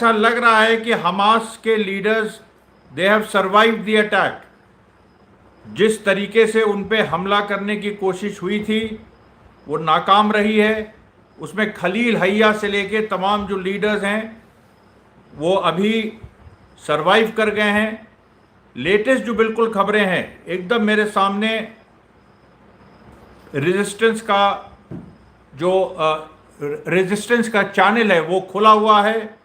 ऐसा लग रहा है कि हमास के leaders they have survived the attack. जिस तरीके से उन पे हमला करने की कोशिश हुई थी वो नाकाम रही है। उसमें खलील हैया से लेके तमाम जो लीडर्स हैं वो अभी सरवाइव कर गए हैं। लेटेस्ट जो बिल्कुल खबरें हैं एकदम मेरे सामने, रेजिस्टेंस का चैनल है वो खुला हुआ है।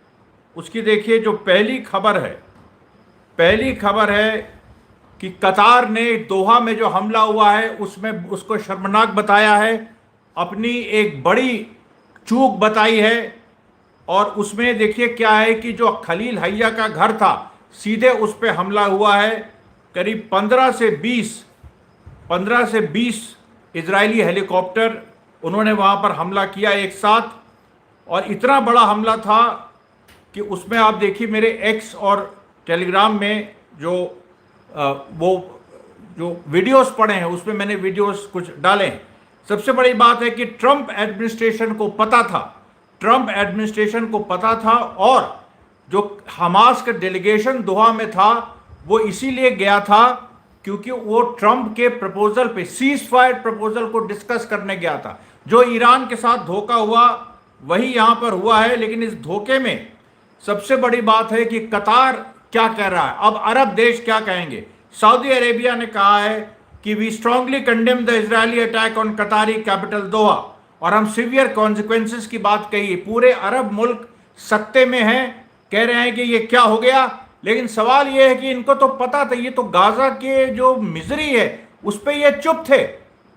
उसकी देखिए जो पहली खबर है कि कतार ने दोहा में जो हमला हुआ है उसमें उसको शर्मनाक बताया है, अपनी एक बड़ी चूक बताई है। और उसमें देखिए क्या है कि जो खलील हैया का घर था सीधे उस पर हमला हुआ है। करीब 15 से 20 इजरायली हेलीकॉप्टर उन्होंने वहाँ पर हमला किया एक साथ। और इतना बड़ा हमला था कि उसमें आप देखिए मेरे एक्स और टेलीग्राम में वो जो वीडियोस पड़े हैं उसमें मैंने वीडियोस कुछ डाले हैं। सबसे बड़ी बात है कि ट्रंप एडमिनिस्ट्रेशन को पता था और जो हमास का डेलीगेशन दोहा में था वो इसीलिए गया था क्योंकि वो ट्रंप के प्रपोजल पे, सीज फायर प्रपोजल को डिस्कस करने गया था। जो ईरान के साथ धोखा हुआ वही यहां पर हुआ है। लेकिन इस धोखे में सबसे बड़ी बात है कि कतार क्या कह रहा है, अब अरब देश क्या कहेंगे। सऊदी अरेबिया ने कहा है कि we strongly condemn the Israeli attack on Qatari capital Doha, और हम सीवियर कॉन्सिक्वेंसेस की बात कही। पूरे अरब मुल्क सत्ते में हैं, कह रहे हैं कि ये क्या हो गया। लेकिन सवाल ये है कि इनको तो पता था, ये तो गाजा के जो मिजरी है उस पर ये चुप थे।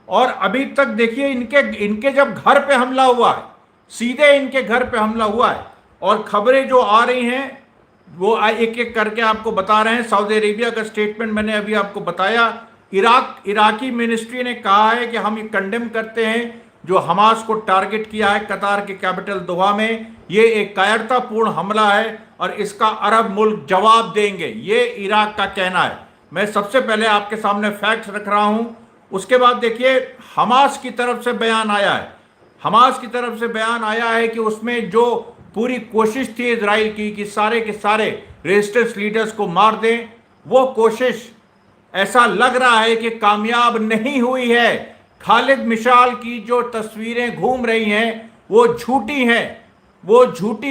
और अभी तक देखिए इनके जब घर पे हमला हुआ है, सीधे इनके घर पे हमला हुआ है। और खबरें जो आ रही हैं वो एक एक करके आपको बता रहे हैं। सऊदी अरेबिया का स्टेटमेंट मैंने अभी आपको बताया। इराकी मिनिस्ट्री ने कहा है कि हम ये कंडेम करते हैं जो हमास को टारगेट किया है कतार के कैपिटल दोहा में। ये एक कायरतापूर्ण हमला है और इसका अरब मुल्क जवाब देंगे, ये इराक का कहना है। मैं सबसे पहले आपके सामने फैक्ट्स रख रहा हूं। उसके बाद देखिए हमास की तरफ से बयान आया है कि उसमें जो पूरी कोशिश थी इजराइल की कि सारे के सारे रेजिस्टेंस लीडर्स को मार दें, वो कोशिश ऐसा लग रहा है कि कामयाब नहीं हुई है। खालिद मिशाल की जो तस्वीरें घूम रही हैं वो झूठी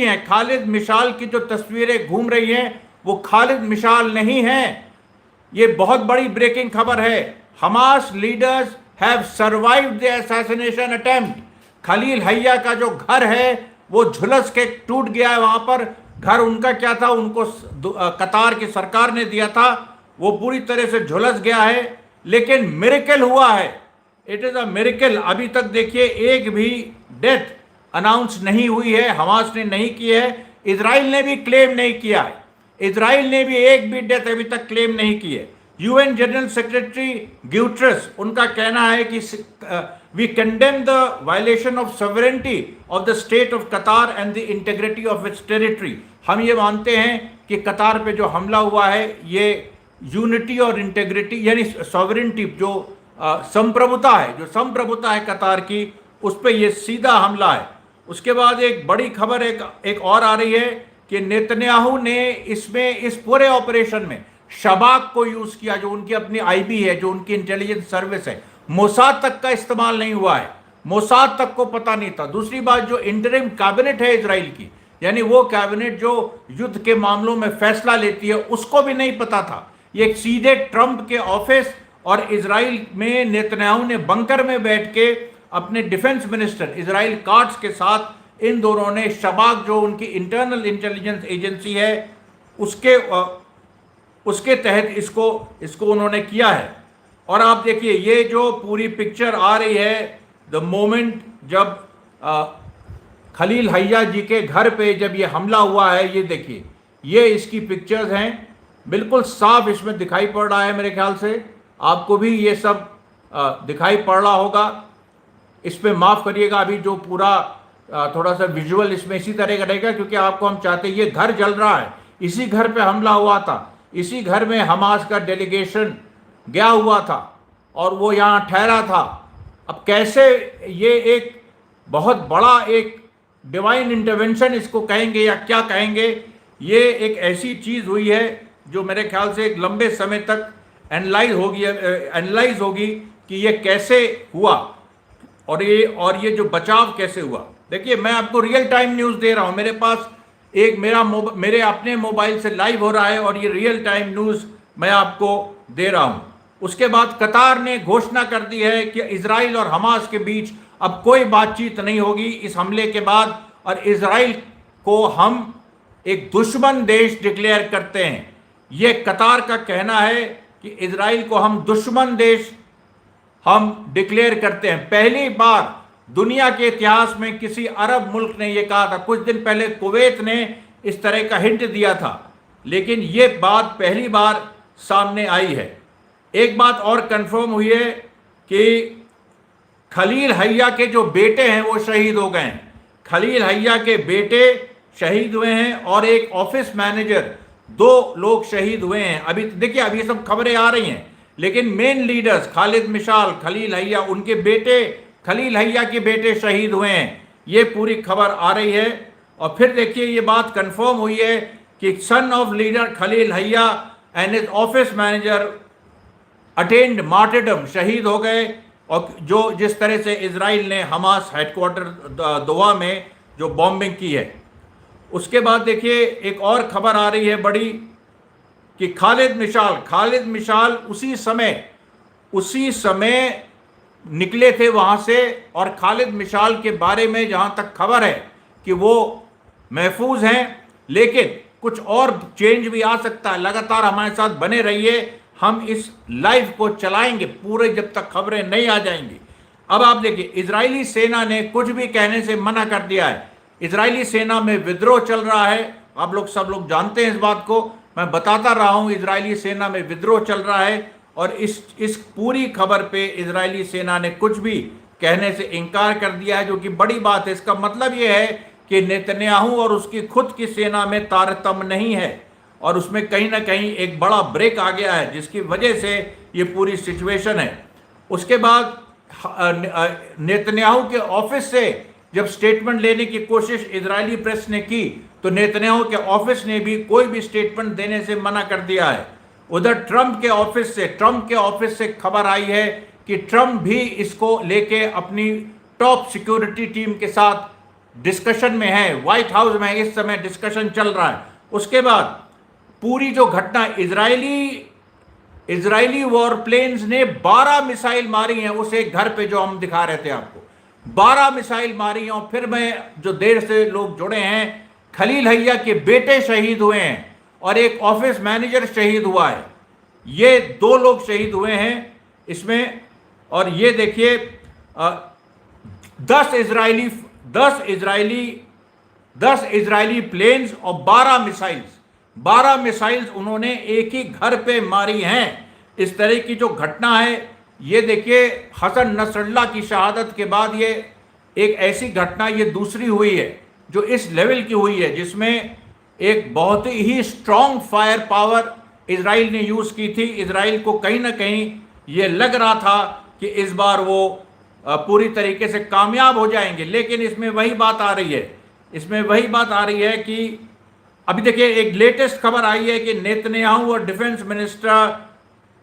हैं। खालिद मिशाल की जो तस्वीरें घूम रही हैं वो खालिद मिशाल नहीं हैं। ये बहुत बड़ी ब्रेकिंग खबर है। Hamas leaders have survived the assassination attempt. Khalil Hayya का जो घर है वो झुलस के टूट गया है। वहां पर घर उनका क्या था, उनको कतार की सरकार ने दिया था, वो पूरी तरह से झुलस गया है। लेकिन मिरेकल हुआ है, इट इज अ मिरेकल। अभी तक देखिए एक भी डेथ अनाउंस नहीं हुई है, हमास ने नहीं की है, इजराइल ने भी क्लेम नहीं किया है। इजराइल ने भी एक भी डेथ अभी तक क्लेम नहीं की है। यूएन जनरल सेक्रेटरी ग्यूट्रेस, उनका कहना है कि we condemn the violation of sovereignty of the state of Qatar and the integrity of its territory. हम ये मानते हैं कि कतार पे जो हमला हुआ है ये यूनिटी और इंटीग्रिटी यानी सॉवरेनिटी जो संप्रभुता है कतार की, उस पर यह सीधा हमला है। उसके बाद एक बड़ी खबर एक और आ रही है कि नेतन्याहू ने इस पूरे ऑपरेशन में शबाक को यूज किया, जो उनकी अपनी आईबी है, जो उनकी इंटेलिजेंस सर्विस है। मोसाद तक का इस्तेमाल नहीं हुआ है, मोसाद तक को पता नहीं था। दूसरी बात, जो इंटरिम कैबिनेट है इजराइल की, यानी वो कैबिनेट जो युद्ध के मामलों में फैसला लेती है, उसको भी नहीं पता था। ये सीधे ट्रंप के ऑफिस और इजराइल में नेतन्याहू ने बंकर में बैठ के अपने डिफेंस मिनिस्टर इजराइल काट्स के साथ इन दोनों ने शबाक जो उनकी इंटरनल इंटेलिजेंस एजेंसी है उसके तहत इसको उन्होंने किया है। और आप देखिए ये जो पूरी पिक्चर आ रही है, द मोमेंट जब खलील हैया जी के घर पे जब ये हमला हुआ है, ये देखिए, ये इसकी पिक्चर्स हैं, बिल्कुल साफ इसमें दिखाई पड़ रहा है। मेरे ख्याल से आपको भी ये सब दिखाई पड़ रहा होगा। इस पे माफ़ करिएगा, अभी जो पूरा थोड़ा सा विजुअल इसमें इसी तरह का रहेगा, क्योंकि आपको हम चाहते हैं, ये घर जल रहा है, इसी घर पे हमला हुआ था, इसी घर में हमास का डेलीगेशन गया हुआ था और वो यहाँ ठहरा था। अब कैसे ये एक बहुत बड़ा एक डिवाइन इंटरवेंशन इसको कहेंगे या क्या कहेंगे, ये एक ऐसी चीज़ हुई है जो मेरे ख्याल से एक लंबे समय तक एनालाइज होगी कि ये कैसे हुआ और ये जो बचाव कैसे हुआ। देखिए, मैं आपको रियल टाइम न्यूज़ दे रहा हूँ, मेरे पास एक मेरे अपने मोबाइल से लाइव हो रहा है और ये रियल टाइम न्यूज़ मैं आपको दे रहा हूँ। उसके बाद कतार ने घोषणा कर दी है कि इजराइल और हमास के बीच अब कोई बातचीत नहीं होगी इस हमले के बाद, और इजराइल को हम एक दुश्मन देश डिक्लेयर करते हैं। यह कतार का कहना है कि इजराइल को हम दुश्मन देश हम डिक्लेयर करते हैं। पहली बार दुनिया के इतिहास में किसी अरब मुल्क ने यह कहा था। कुछ दिन पहले कुवैत ने इस तरह का हिंट दिया था, लेकिन यह बात पहली बार सामने आई है। एक बात और कंफर्म हुई है कि खलील हैया के जो बेटे हैं वो शहीद हो गए हैं। खलील हैया के बेटे शहीद हुए हैं और एक ऑफिस मैनेजर, 2 लोग शहीद हुए हैं। अभी देखिए, अभी सब खबरें आ रही हैं, लेकिन मेन लीडर्स खालिद मिशाल, खलील हैया, उनके बेटे, खलील हैया के बेटे शहीद हुए हैं। ये पूरी खबर आ रही है। और फिर देखिए, ये बात कंफर्म हुई है कि son of leader Khalil Hayya and his office manager attend martyrdom, शहीद हो गए। और जो जिस तरह से इजराइल ने हमास हेडक्वार्टर दोहा में जो बॉम्बिंग की है। उसके बाद देखिए, एक और खबर आ रही है बड़ी कि खालिद मिशाल उसी समय निकले थे वहां से, और खालिद मिशाल के बारे में जहां तक खबर है कि वो महफूज हैं, लेकिन कुछ और चेंज भी आ सकता है। लगातार हमारे साथ बने रहिए, हम इस लाइव को चलाएंगे पूरे जब तक खबरें नहीं आ जाएंगी। अब आप देखिए, इजरायली सेना ने कुछ भी कहने से मना कर दिया है। इजरायली सेना में विद्रोह चल रहा है, आप लोग सब लोग जानते हैं इस बात को, मैं बताता रहा हूं। इजरायली सेना में विद्रोह चल रहा है और इस पूरी खबर पे इजरायली सेना ने कुछ भी कहने से इनकार कर दिया है, जो कि बड़ी बात है। इसका मतलब यह है कि नेतन्याहू और उसकी खुद की सेना में तारतम्य नहीं है और उसमें कहीं ना कहीं एक बड़ा ब्रेक आ गया है, जिसकी वजह से ये पूरी सिचुएशन है। उसके बाद नेतन्याहू के ऑफिस से जब स्टेटमेंट लेने की कोशिश इजरायली प्रेस ने की, तो नेतन्याहू के ऑफिस ने भी कोई भी स्टेटमेंट देने से मना कर दिया है। उधर ट्रंप के ऑफिस से खबर आई है कि ट्रंप भी इसको लेके अपनी टॉप सिक्योरिटी टीम के साथ डिस्कशन में है। व्हाइट हाउस में इस समय डिस्कशन चल रहा है। उसके बाद पूरी जो घटना, इजरायली वॉर प्लेन्स ने 12 मिसाइल मारी हैं उस एक घर पे जो हम दिखा रहे थे आपको, 12 मिसाइल मारी हैं। और फिर मैं जो देर से लोग जुड़े हैं, खलील हैया के बेटे शहीद हुए हैं और एक ऑफिस मैनेजर शहीद हुआ है। ये 2 लोग शहीद हुए हैं इसमें। और ये देखिए, 10 इजरायली प्लेन्स और 12 मिसाइल्स उन्होंने एक ही घर पे मारी हैं। इस तरह की जो घटना है, ये देखिए, हसन नसरल्ला की शहादत के बाद ये एक ऐसी घटना ये दूसरी हुई है जो इस लेवल की हुई है, जिसमें एक बहुत ही स्ट्रॉन्ग फायर पावर इजराइल ने यूज़ की थी। इजराइल को कहीं ना कहीं ये लग रहा था कि इस बार वो पूरी तरीके से कामयाब हो जाएंगे, लेकिन इसमें वही बात आ रही है कि अभी देखिए, एक लेटेस्ट खबर आई है कि नेतन्याहू और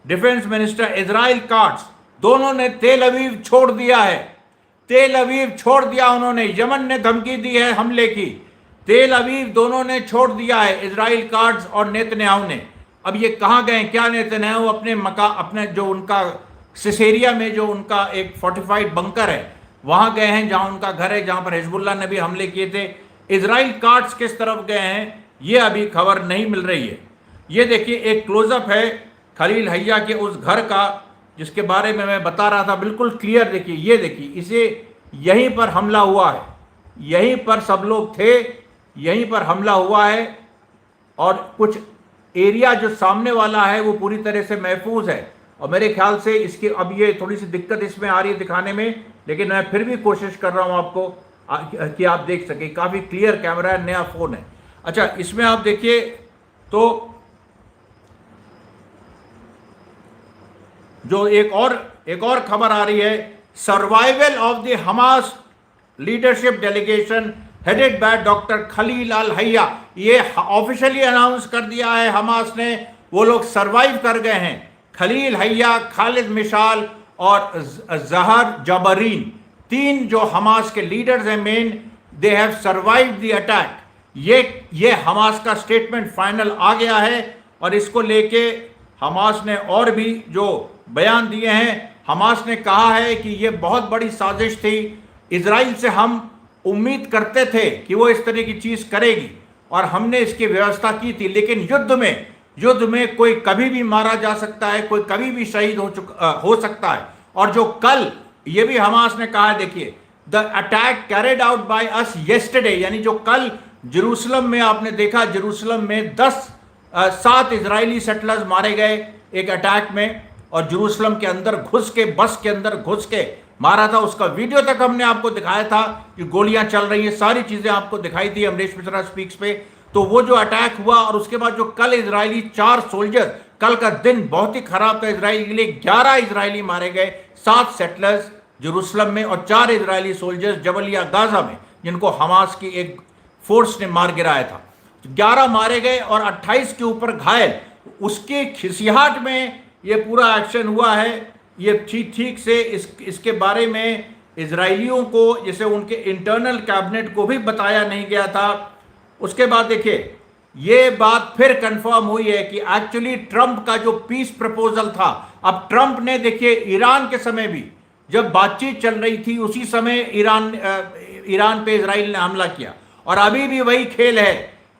डिफेंस मिनिस्टर इजराइल काट्स दोनों ने तेल अवीव छोड़ दिया उन्होंने। यमन ने धमकी दी है हमले की, तेल अवीव दोनों ने छोड़ दिया है, इजराइल काट्स और नेतन्याहू ने। अब ये कहाँ गए? क्या नेतन्याहू अपने जो उनका सिसेरिया में जो उनका एक फोर्टिफाइड बंकर है वहां गए हैं, जहां उनका घर है, जहां पर हिजबुल्लाह ने भी हमले किए थे। इजराइल काट्स किस तरफ गए हैं ये अभी खबर नहीं मिल रही है। ये देखिए, एक क्लोजअप है खलील हैया के उस घर का, जिसके बारे में मैं बता रहा था, बिल्कुल क्लियर। देखिए, ये देखिए, इसे यहीं पर हमला हुआ है, यहीं पर सब लोग थे, यहीं पर हमला हुआ है। और कुछ एरिया जो सामने वाला है वो पूरी तरह से महफूज है। और मेरे ख्याल से इसकी अब ये थोड़ी सी दिक्कत इसमें आ रही है दिखाने में, लेकिन मैं फिर भी कोशिश कर रहा हूं आपको कि आप देख सके। काफ़ी क्लियर कैमरा है, नया फ़ोन है। अच्छा, इसमें आप देखिए तो जो एक और खबर आ रही है, survival of the Hamas leadership delegation headed by doctor Khalil al Hayya. ये ऑफिशियली अनाउंस कर दिया है हमास ने, वो लोग सरवाइव कर गए हैं। खलील हैया, खालिद मिशाल और जहर जबरीन, तीन जो हमास के लीडर्स हैं main, they have survived the attack. ये हमास का स्टेटमेंट फाइनल आ गया है और इसको लेके हमास ने और भी जो बयान दिए हैं। हमास ने कहा है कि ये बहुत बड़ी साजिश थी, इजराइल से हम उम्मीद करते थे कि वो इस तरह की चीज करेगी और हमने इसकी व्यवस्था की थी, लेकिन युद्ध में कोई कभी भी मारा जा सकता है, कोई कभी भी शहीद हो सकता है। और जो कल, ये भी हमास ने कहा है, देखिए, the attack carried out by us yesterday, यानी जो कल जेरूसलम में आपने देखा, जेरूसलम में 7 इजरायली सेटलर्स मारे गए एक अटैक में, और जेरूसलम के अंदर घुस के, बस के अंदर घुस के मारा था। उसका वीडियो तक हमने आपको दिखाया था कि गोलियां चल रही हैं, सारी चीजें आपको दिखाई थी अमरीश मिश्रा स्पीक्स पे। तो वो जो अटैक हुआ और उसके बाद जो कल इजरायली 4 सोल्जर, कल का दिन बहुत ही खराब था इजराइल के लिए। 11 इजरायली मारे गए, 7 सेटलर्स जेरूसलम में और 4 इजरायली सोल्जर्स जबलिया गाजा में, जिनको हमास की एक फोर्स ने मार गिराया था। 11 मारे गए और 28 के ऊपर घायल। उसके खिसियाहट में ये पूरा एक्शन हुआ है। ये ठीक से इसके बारे में इजरायलियों को, जैसे उनके इंटरनल कैबिनेट को भी बताया नहीं गया था। उसके बाद देखिए, ये बात फिर कंफर्म हुई है कि एक्चुअली ट्रंप का जो पीस प्रपोजल था, अब ट्रंप ने, देखिए, ईरान के समय भी जब बातचीत चल रही थी, उसी समय ईरान पे इजराइल ने हमला किया, और अभी भी वही खेल है।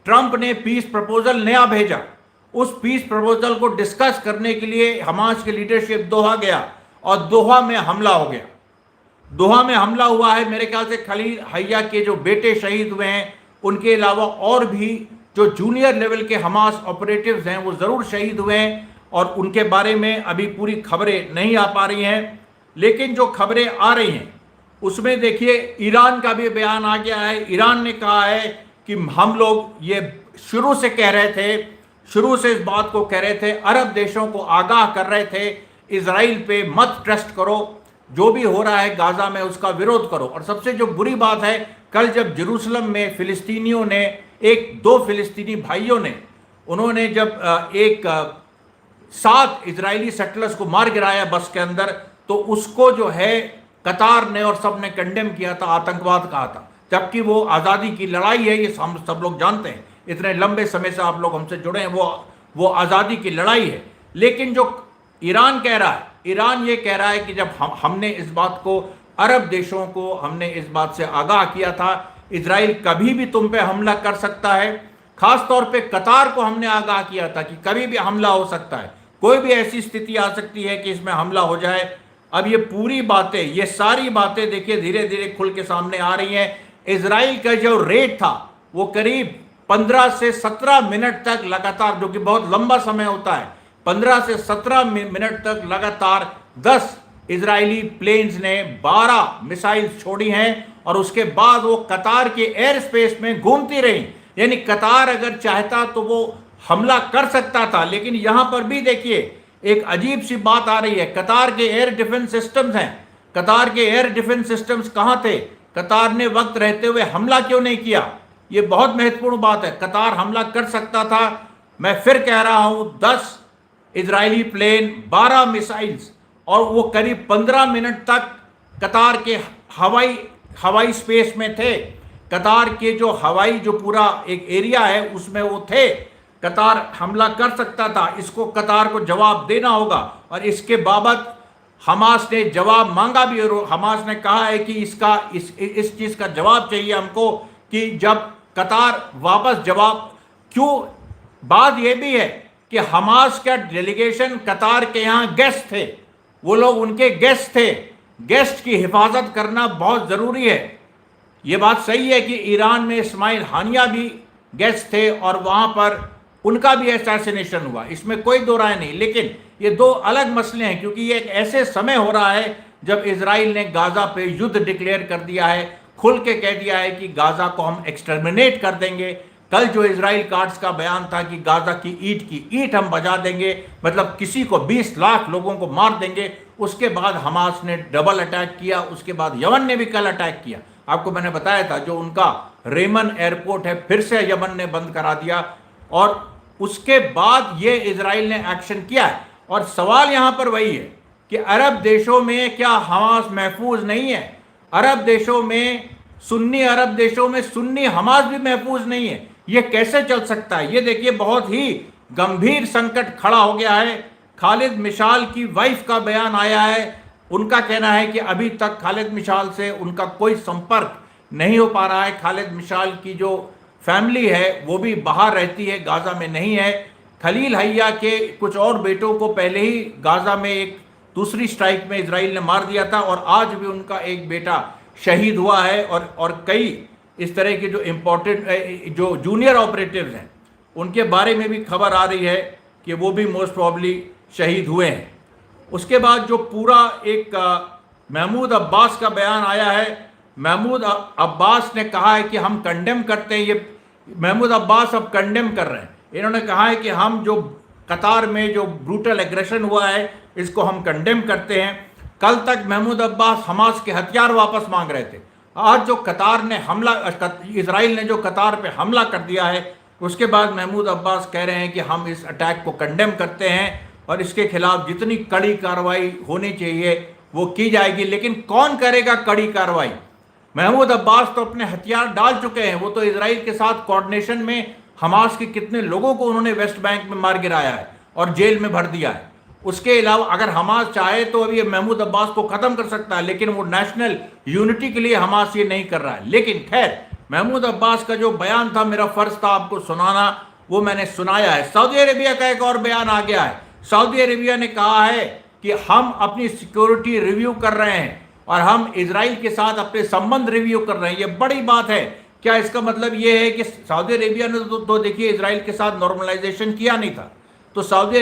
ट्रंप ने पीस प्रपोजल नया भेजा, उस पीस प्रपोजल को डिस्कस करने के लिए हमास की लीडरशिप दोहा गया और दोहा में हमला हो गया। दोहा में हमला हुआ है। मेरे ख्याल से खलील हैया के जो बेटे शहीद हुए हैं, उनके अलावा और भी जो जूनियर लेवल के हमास ऑपरेटिव्स हैं वो ज़रूर शहीद हुए हैं, और उनके बारे में अभी पूरी खबरें नहीं आ पा रही हैं। लेकिन जो खबरें आ रही हैं उसमें देखिए, ईरान का भी बयान आ गया है। ईरान ने कहा है कि हम लोग ये शुरू से कह रहे थे, शुरू से इस बात को कह रहे थे, अरब देशों को आगाह कर रहे थे, इजराइल पे मत ट्रस्ट करो, जो भी हो रहा है गाजा में उसका विरोध करो। और सबसे जो बुरी बात है, कल जब जेरूसलम में फिलिस्तीनियों ने, 2 फिलिस्तीनी भाइयों ने, उन्होंने जब 7 इजरायली सेटलर्स को मार गिराया बस के अंदर, तो उसको जो है कतार ने और सब ने कंडेम किया था, आतंकवाद कहा था। जबकि वो आज़ादी की लड़ाई है, ये हम सब लोग जानते हैं, इतने लंबे समय से आप लोग हमसे जुड़े हैं, वो आज़ादी की लड़ाई है। लेकिन जो ईरान कह रहा है, ईरान ये कह रहा है कि जब हमने इस बात को, अरब देशों को हमने इस बात से आगाह किया था, इजराइल कभी भी तुम पे हमला कर सकता है। खास तौर पे कतार को हमने आगाह किया था कि कभी भी हमला हो सकता है, कोई भी ऐसी स्थिति आ सकती है कि इसमें हमला हो जाए। अब ये पूरी बातें, ये सारी बातें देखिए धीरे धीरे खुल के सामने आ रही हैं। इजराइल का जो रेट था वो करीब 15 से 17 मिनट तक लगातार, जो कि बहुत लंबा समय होता है, 15 से 17 मिनट तक लगातार 10 इजरायली प्लेन्स ने 12 मिसाइल्स छोड़ी हैं, और उसके बाद वो कतार के एयर स्पेस में घूमती रही। यानी कतार अगर चाहता तो वो हमला कर सकता था। लेकिन यहां पर भी देखिए एक अजीब सी बात आ रही है। कतार के एयर डिफेंस सिस्टम्स हैं, कतार के एयर डिफेंस सिस्टम्स कहां थे? कतार ने वक्त रहते हुए हमला क्यों नहीं किया? ये बहुत महत्वपूर्ण बात है। कतार हमला कर सकता था। मैं फिर कह रहा हूं, 10 इजरायली प्लेन, 12 मिसाइल्स, और वो करीब 15 मिनट तक कतार के हवाई स्पेस में थे। कतार के जो हवाई, जो पूरा एक एरिया है उसमें वो थे। कतार हमला कर सकता था। इसको कतार को जवाब देना होगा, और इसके बाबत हमास ने जवाब मांगा भी, और हमास ने कहा है कि इस चीज का जवाब चाहिए हमको, कि जब कतार वापस जवाब क्यों। बात यह भी है कि हमास का डेलीगेशन कतार के यहाँ गेस्ट थे, वो लोग उनके गेस्ट थे। गेस्ट की हिफाजत करना बहुत जरूरी है। ये बात सही है कि ईरान में इस्माइल हानिया भी गेस्ट थे और वहां पर उनका भी असैसिनेशन हुआ, इसमें कोई दो राय नहीं। लेकिन ये 2 अलग मसले हैं, क्योंकि ये एक ऐसे समय हो रहा है जब इजराइल ने गाजा पे युद्ध डिक्लेयर कर दिया है, खुल के कह दिया है कि गाजा को हम एक्सटर्मिनेट कर देंगे। कल जो इजराइल कार्ड्स का बयान था कि गाजा की ईंट हम बजा देंगे, मतलब किसी को 20 लाख लोगों को मार देंगे। उसके बाद हमास ने डबल अटैक किया, उसके बाद यमन ने भी कल अटैक किया। आपको मैंने बताया था, जो उनका रेमन एयरपोर्ट है फिर से यमन ने बंद करा दिया, और उसके बाद ये इजराइल ने एक्शन किया है। और सवाल यहां पर वही है कि अरब देशों में क्या हमास महफूज नहीं है? अरब देशों में, सुन्नी अरब देशों में सुन्नी हमास भी महफूज नहीं है। यह कैसे चल सकता है? ये देखिए, बहुत ही गंभीर संकट खड़ा हो गया है। खालिद मिशाल की वाइफ का बयान आया है। उनका कहना है कि अभी तक खालिद मिशाल से उनका कोई संपर्क नहीं हो पा रहा है। खालिद मिशाल की जो फैमिली है वो भी बाहर रहती है, गाजा में नहीं है। खलील हैया के कुछ और बेटों को पहले ही गाजा में एक दूसरी स्ट्राइक में इजराइल ने मार दिया था, और आज भी उनका एक बेटा शहीद हुआ है। और कई इस तरह के जो इम्पोर्टेंट जो जूनियर ऑपरेटिव्स हैं उनके बारे में भी खबर आ रही है कि वो भी मोस्ट प्रॉब्ली शहीद हुए हैं। उसके बाद जो पूरा एक महमूद अब्बास का बयान आया है, महमूद अब्बास ने कहा है कि हम कंडेम करते हैं। ये महमूद अब्बास अब कंडेम कर रहे हैं। इन्होंने कहा है कि हम जो कतार में जो ब्रूटल एग्रेशन हुआ है इसको हम कंडेम करते हैं। कल तक महमूद अब्बास हमास के हथियार वापस मांग रहे थे। आज जो कतार ने हमला, इजराइल ने जो कतार पे हमला कर दिया है, उसके बाद महमूद अब्बास कह रहे हैं कि हम इस अटैक को कंडेम करते हैं और इसके खिलाफ जितनी कड़ी कार्रवाई होनी चाहिए वो की जाएगी। लेकिन कौन करेगा कड़ी कार्रवाई? महमूद अब्बास तो अपने हथियार डाल चुके हैं। वो तो इजराइल के साथ कोऑर्डिनेशन में हमास के कितने लोगों को उन्होंने वेस्ट बैंक में मार गिराया है और जेल में भर दिया है। उसके अलावा अगर हमास चाहे तो अभी महमूद अब्बास को खत्म कर सकता है, लेकिन वो नेशनल यूनिटी के लिए हमास ये नहीं कर रहा है। लेकिन खैर, महमूद अब्बास का जो बयान था, मेरा फर्ज था आपको सुनाना, वो मैंने सुनाया है। सऊदी अरेबिया का एक और बयान आ गया है। सऊदी अरेबिया ने कहा है कि हम अपनी सिक्योरिटी रिव्यू कर रहे हैं और हम इजराइल के साथ अपने संबंध रिव्यू कर रहे हैं। ये बड़ी बात है। क्या इसका मतलब ये है कि सऊदी अरेबिया ने तो देखिए इजराइल के साथ नॉर्मलाइजेशन किया नहीं था, तो सऊदी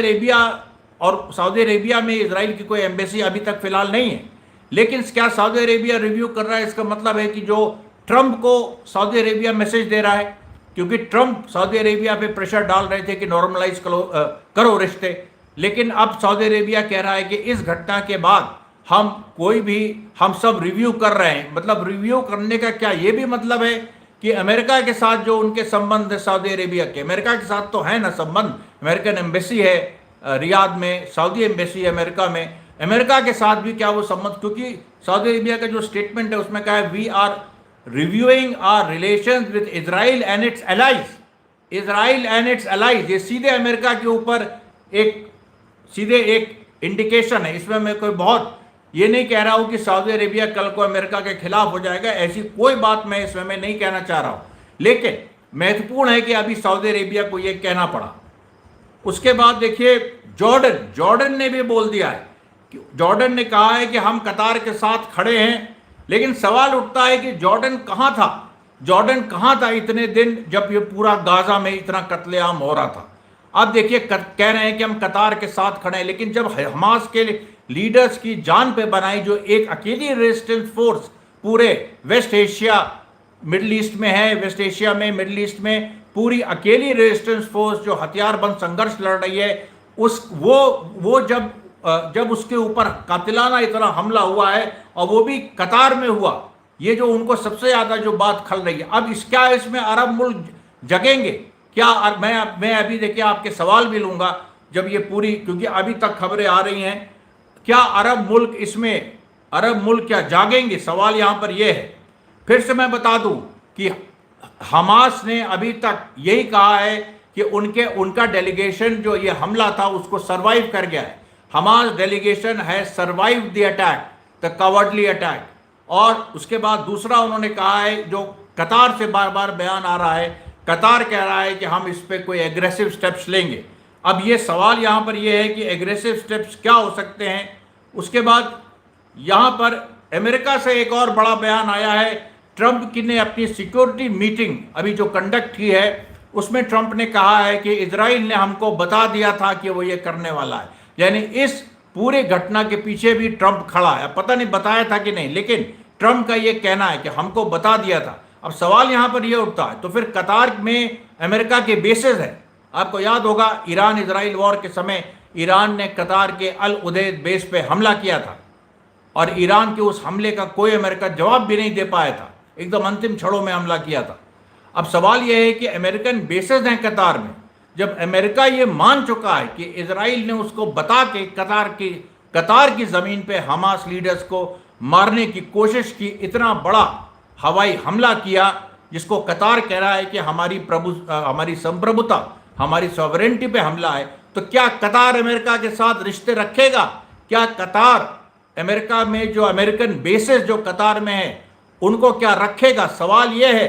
अरेबिया में इजराइल की कोई एम्बेसी अभी तक फिलहाल नहीं है। लेकिन क्या सऊदी अरेबिया रिव्यू कर रहा है? इसका मतलब है कि जो ट्रंप को सऊदी अरेबिया मैसेज दे रहा है, क्योंकि ट्रंप सऊदी अरेबिया पे प्रेशर डाल रहे थे कि नॉर्मलाइज करो रिश्ते। लेकिन अब सऊदी अरेबिया कह रहा है कि इस घटना के बाद हम सब रिव्यू कर रहे हैं। मतलब रिव्यू करने का क्या ये भी मतलब है कि अमेरिका के साथ जो उनके संबंध है सऊदी अरेबिया के, अमेरिका के साथ तो है ना संबंध, अमेरिकन एम्बेसी है रियाद में, सऊदी एम्बेसी है अमेरिका में, अमेरिका के साथ भी क्या वो संबंध? क्योंकि सऊदी अरेबिया का जो स्टेटमेंट है उसमें कहा है we are reviewing our relations with Israel and its allies. Israel and its allies, ये सीधे अमेरिका के ऊपर एक इंडिकेशन है। इसमें मैं कोई बहुत ये नहीं कह रहा हूं कि सऊदी अरेबिया कल को अमेरिका के खिलाफ हो जाएगा, ऐसी कोई बात मैं इसमें मैं नहीं कहना चाह रहा हूं। लेकिन महत्वपूर्ण है कि अभी सऊदी अरेबिया को यह कहना पड़ा। उसके बाद देखिए जॉर्डन ने भी बोल दिया है कि जॉर्डन ने कहा है कि हम कतार के साथ खड़े हैं। लेकिन सवाल उठता है कि जॉर्डन कहां था इतने दिन जब ये पूरा गाजा में इतना कत्लेआम हो रहा था? अब देखिए कह रहे हैं कि हम कतार के साथ खड़े हैं, लेकिन जब हमास के लीडर्स की जान पे बनाई, जो एक अकेली रेजिस्टेंस फोर्स पूरे वेस्ट एशिया मिडिल ईस्ट में है, वेस्ट एशिया में मिडिल ईस्ट में पूरी अकेली रेजिस्टेंस फोर्स जो हथियारबंद संघर्ष लड़ रही है, वो जब उसके ऊपर कातिलाना इतना हमला हुआ है और वो भी कतार में हुआ, ये जो उनको सबसे ज्यादा जो बात खल रही है। अब इसमें अरब मुल्क जगेंगे क्या? मैं अभी देखिए आपके सवाल भी लूंगा जब ये पूरी, क्योंकि अभी तक खबरें आ रही हैं, क्या अरब मुल्क क्या जागेंगे? सवाल यहां पर यह है। फिर से मैं बता दूं कि हमास ने अभी तक यही कहा है कि उनका डेलीगेशन जो ये हमला था उसको सरवाइव कर गया है। हमास डेलीगेशन है survive the attack, the cowardly attack. और उसके बाद दूसरा उन्होंने कहा है, जो कतार से बार बार बयान आ रहा है, कतार कह रहा है कि हम इस पे कोई एग्रेसिव स्टेप्स लेंगे। अब ये सवाल यहाँ पर ये है कि एग्रेसिव स्टेप्स क्या हो सकते हैं। उसके बाद यहाँ पर अमेरिका से एक और बड़ा बयान आया है। ट्रंप की ने अपनी सिक्योरिटी मीटिंग अभी जो कंडक्ट की है उसमें ट्रंप ने कहा है कि इजराइल ने हमको बता दिया था कि वो ये करने वाला है। यानी इस पूरे घटना के पीछे भी ट्रंप खड़ा है। पता नहीं बताया था कि नहीं, लेकिन ट्रंप का ये कहना है कि हमको बता दिया था। अब सवाल यहाँ पर यह उठता है, तो फिर कतार में अमेरिका के बेसेस है। आपको याद होगा ईरान इजराइल वॉर के समय ईरान ने कतार के अल उदैद बेस पे हमला किया था और ईरान के उस हमले का कोई अमेरिका जवाब भी नहीं दे पाया था। एकदम अंतिम क्षणों में हमला किया था। अब सवाल यह है कि अमेरिकन बेसेस हैं कतार में, जब अमेरिका ये मान चुका है कि इजराइल ने उसको बता के कतार की ज़मीन पे हमास लीडर्स को मारने की कोशिश की, इतना बड़ा हवाई हमला किया जिसको कतार कह रहा है कि हमारी संप्रभुता, हमारी सॉवरेंटी पे हमला है, तो क्या कतार अमेरिका के साथ रिश्ते रखेगा? क्या कतार अमेरिका में जो अमेरिकन बेसेस जो कतार में है उनको क्या रखेगा? सवाल यह है,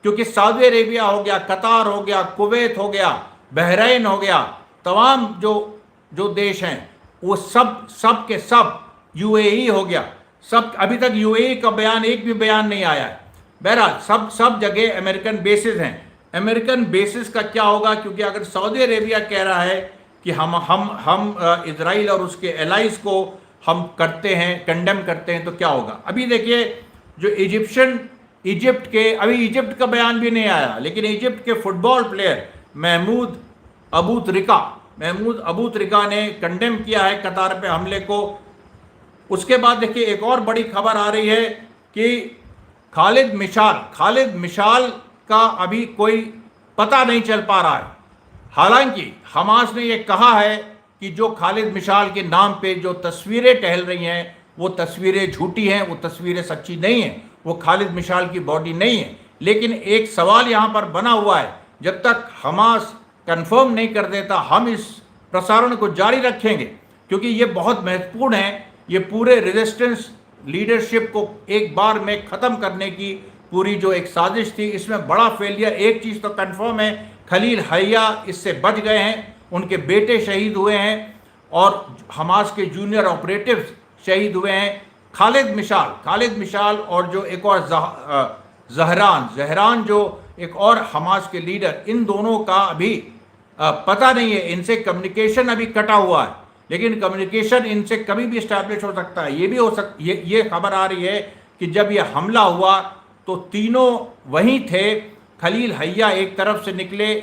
क्योंकि सऊदी अरेबिया हो गया, कतार हो गया, कुवैत हो गया, बहरीन हो गया, तमाम जो देश हैं वो सब के सब, यूएई हो गया, सब, अभी तक यूएई का बयान, एक भी बयान नहीं आया है। बहरहाल सब जगह अमेरिकन बेसिस हैं। अमेरिकन बेसिस का क्या होगा? क्योंकि अगर सऊदी अरेबिया कह रहा है कि हम इजराइल और उसके एलाइज को हम करते हैं, कंडेम करते हैं, तो क्या होगा? अभी देखिए, जो अभी इजिप्ट का बयान भी नहीं आया, लेकिन इजिप्ट के फुटबॉल प्लेयर महमूद अबू त्रिका ने कंडेम किया है कतार पे हमले को। उसके बाद देखिए एक और बड़ी खबर आ रही है कि खालिद मिशाल का अभी कोई पता नहीं चल पा रहा है। हालांकि हमास ने यह कहा है कि जो खालिद मिशाल के नाम पे जो तस्वीरें टहल रही हैं वो तस्वीरें झूठी हैं, वो तस्वीरें सच्ची नहीं हैं, वो खालिद मिशाल की बॉडी नहीं है। लेकिन एक सवाल यहाँ पर बना हुआ है, जब तक हमास कंफर्म नहीं कर देता हम इस प्रसारण को जारी रखेंगे, क्योंकि ये बहुत महत्वपूर्ण है। ये पूरे रेजिस्टेंस लीडरशिप को एक बार में ख़त्म करने की पूरी जो एक साजिश थी, इसमें बड़ा फेलियर। एक चीज़ तो कंफर्म है, खलील हैया इससे बच गए हैं, उनके बेटे शहीद हुए हैं और हमास के जूनियर ऑपरेटिव्स शहीद हुए हैं। खालिद मिशाल और जो एक और जहरान जो एक और हमास के लीडर, इन दोनों का अभी पता नहीं है। इनसे कम्युनिकेशन अभी कटा हुआ है, लेकिन कम्युनिकेशन इनसे कभी भी इस्टेब्लिश हो सकता है। ये खबर आ रही है कि जब ये हमला हुआ तो तीनों वहीं थे। खलील हैया एक तरफ से निकले,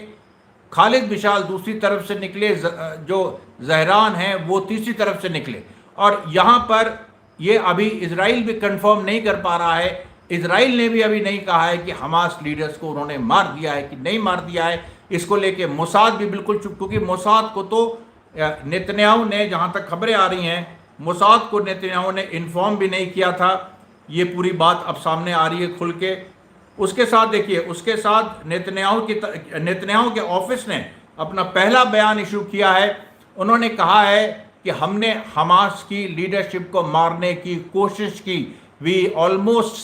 खालिद मिशाल दूसरी तरफ से निकले, जो जहरान हैं वो तीसरी तरफ से निकले। और यहाँ पर ये अभी इजराइल भी कंफर्म नहीं कर पा रहा है। इजराइल ने भी अभी नहीं कहा है कि हमास लीडर्स को उन्होंने मार दिया है कि नहीं मार दिया है। इसको लेके मोसाद भी बिल्कुल चुप, क्योंकि मोसाद को तो नेतन्याहू ने, जहाँ तक खबरें आ रही हैं, मोसाद को नेतन्याहू ने इन्फॉर्म भी नहीं किया था। ये पूरी बात अब सामने आ रही है खुल के। उसके साथ देखिए, उसके साथ नेतन्याहू के ऑफिस ने अपना पहला बयान इशू किया है। उन्होंने कहा है कि हमने हमास की लीडरशिप को मारने की कोशिश की, वी ऑलमोस्ट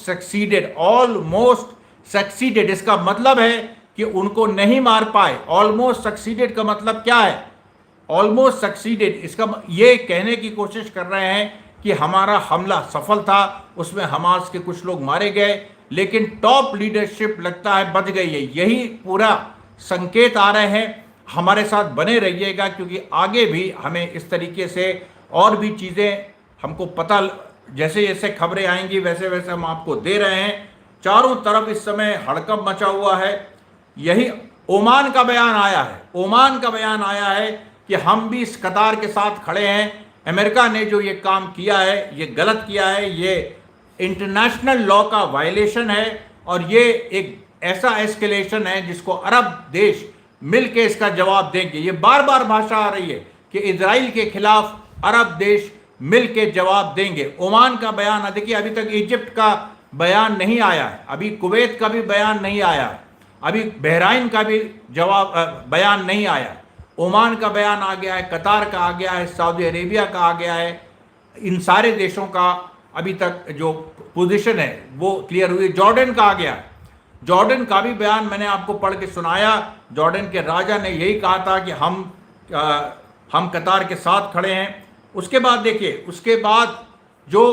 सक्सीडेड। इसका मतलब है कि उनको नहीं मार पाए। ऑलमोस्ट सक्सीडेड का मतलब क्या है? ऑलमोस्ट सक्सीडेड, इसका ये कहने की कोशिश कर रहे हैं कि हमारा हमला सफल था, उसमें हमास के कुछ लोग मारे गए, लेकिन टॉप लीडरशिप लगता है बच गई है। यही पूरा संकेत आ रहे हैं। हमारे साथ बने रहिएगा, क्योंकि आगे भी हमें इस तरीके से और भी चीज़ें हमको पता, जैसे जैसे खबरें आएंगी वैसे वैसे हम आपको दे रहे हैं। चारों तरफ इस समय हड़कंप मचा हुआ है। यही ओमान का बयान आया है कि हम भी इस कतार के साथ खड़े हैं। अमेरिका ने जो ये काम किया है ये गलत किया है, ये इंटरनेशनल लॉ का वायलेशन है और ये एक ऐसा एस्केलेशन है जिसको अरब देश मिलके इसका जवाब देंगे। ये बार बार भाषा आ रही है कि इजराइल के खिलाफ अरब देश मिलके जवाब देंगे। ओमान का बयान, देखिए अभी तक इजिप्ट का बयान नहीं आया है, अभी कुवैत का भी बयान नहीं आया है, अभी बहरीन का भी बयान नहीं आया है। ओमान का बयान आ गया है, कतार का आ गया है, सऊदी अरेबिया का आ गया है। इन सारे देशों का अभी तक जो पोजीशन है वो क्लियर हुई। जॉर्डन का आ गया है, जॉर्डन का भी बयान मैंने आपको पढ़ के सुनाया। जॉर्डन के राजा ने यही कहा था कि हम कतार के साथ खड़े हैं। उसके बाद देखिए, उसके बाद जो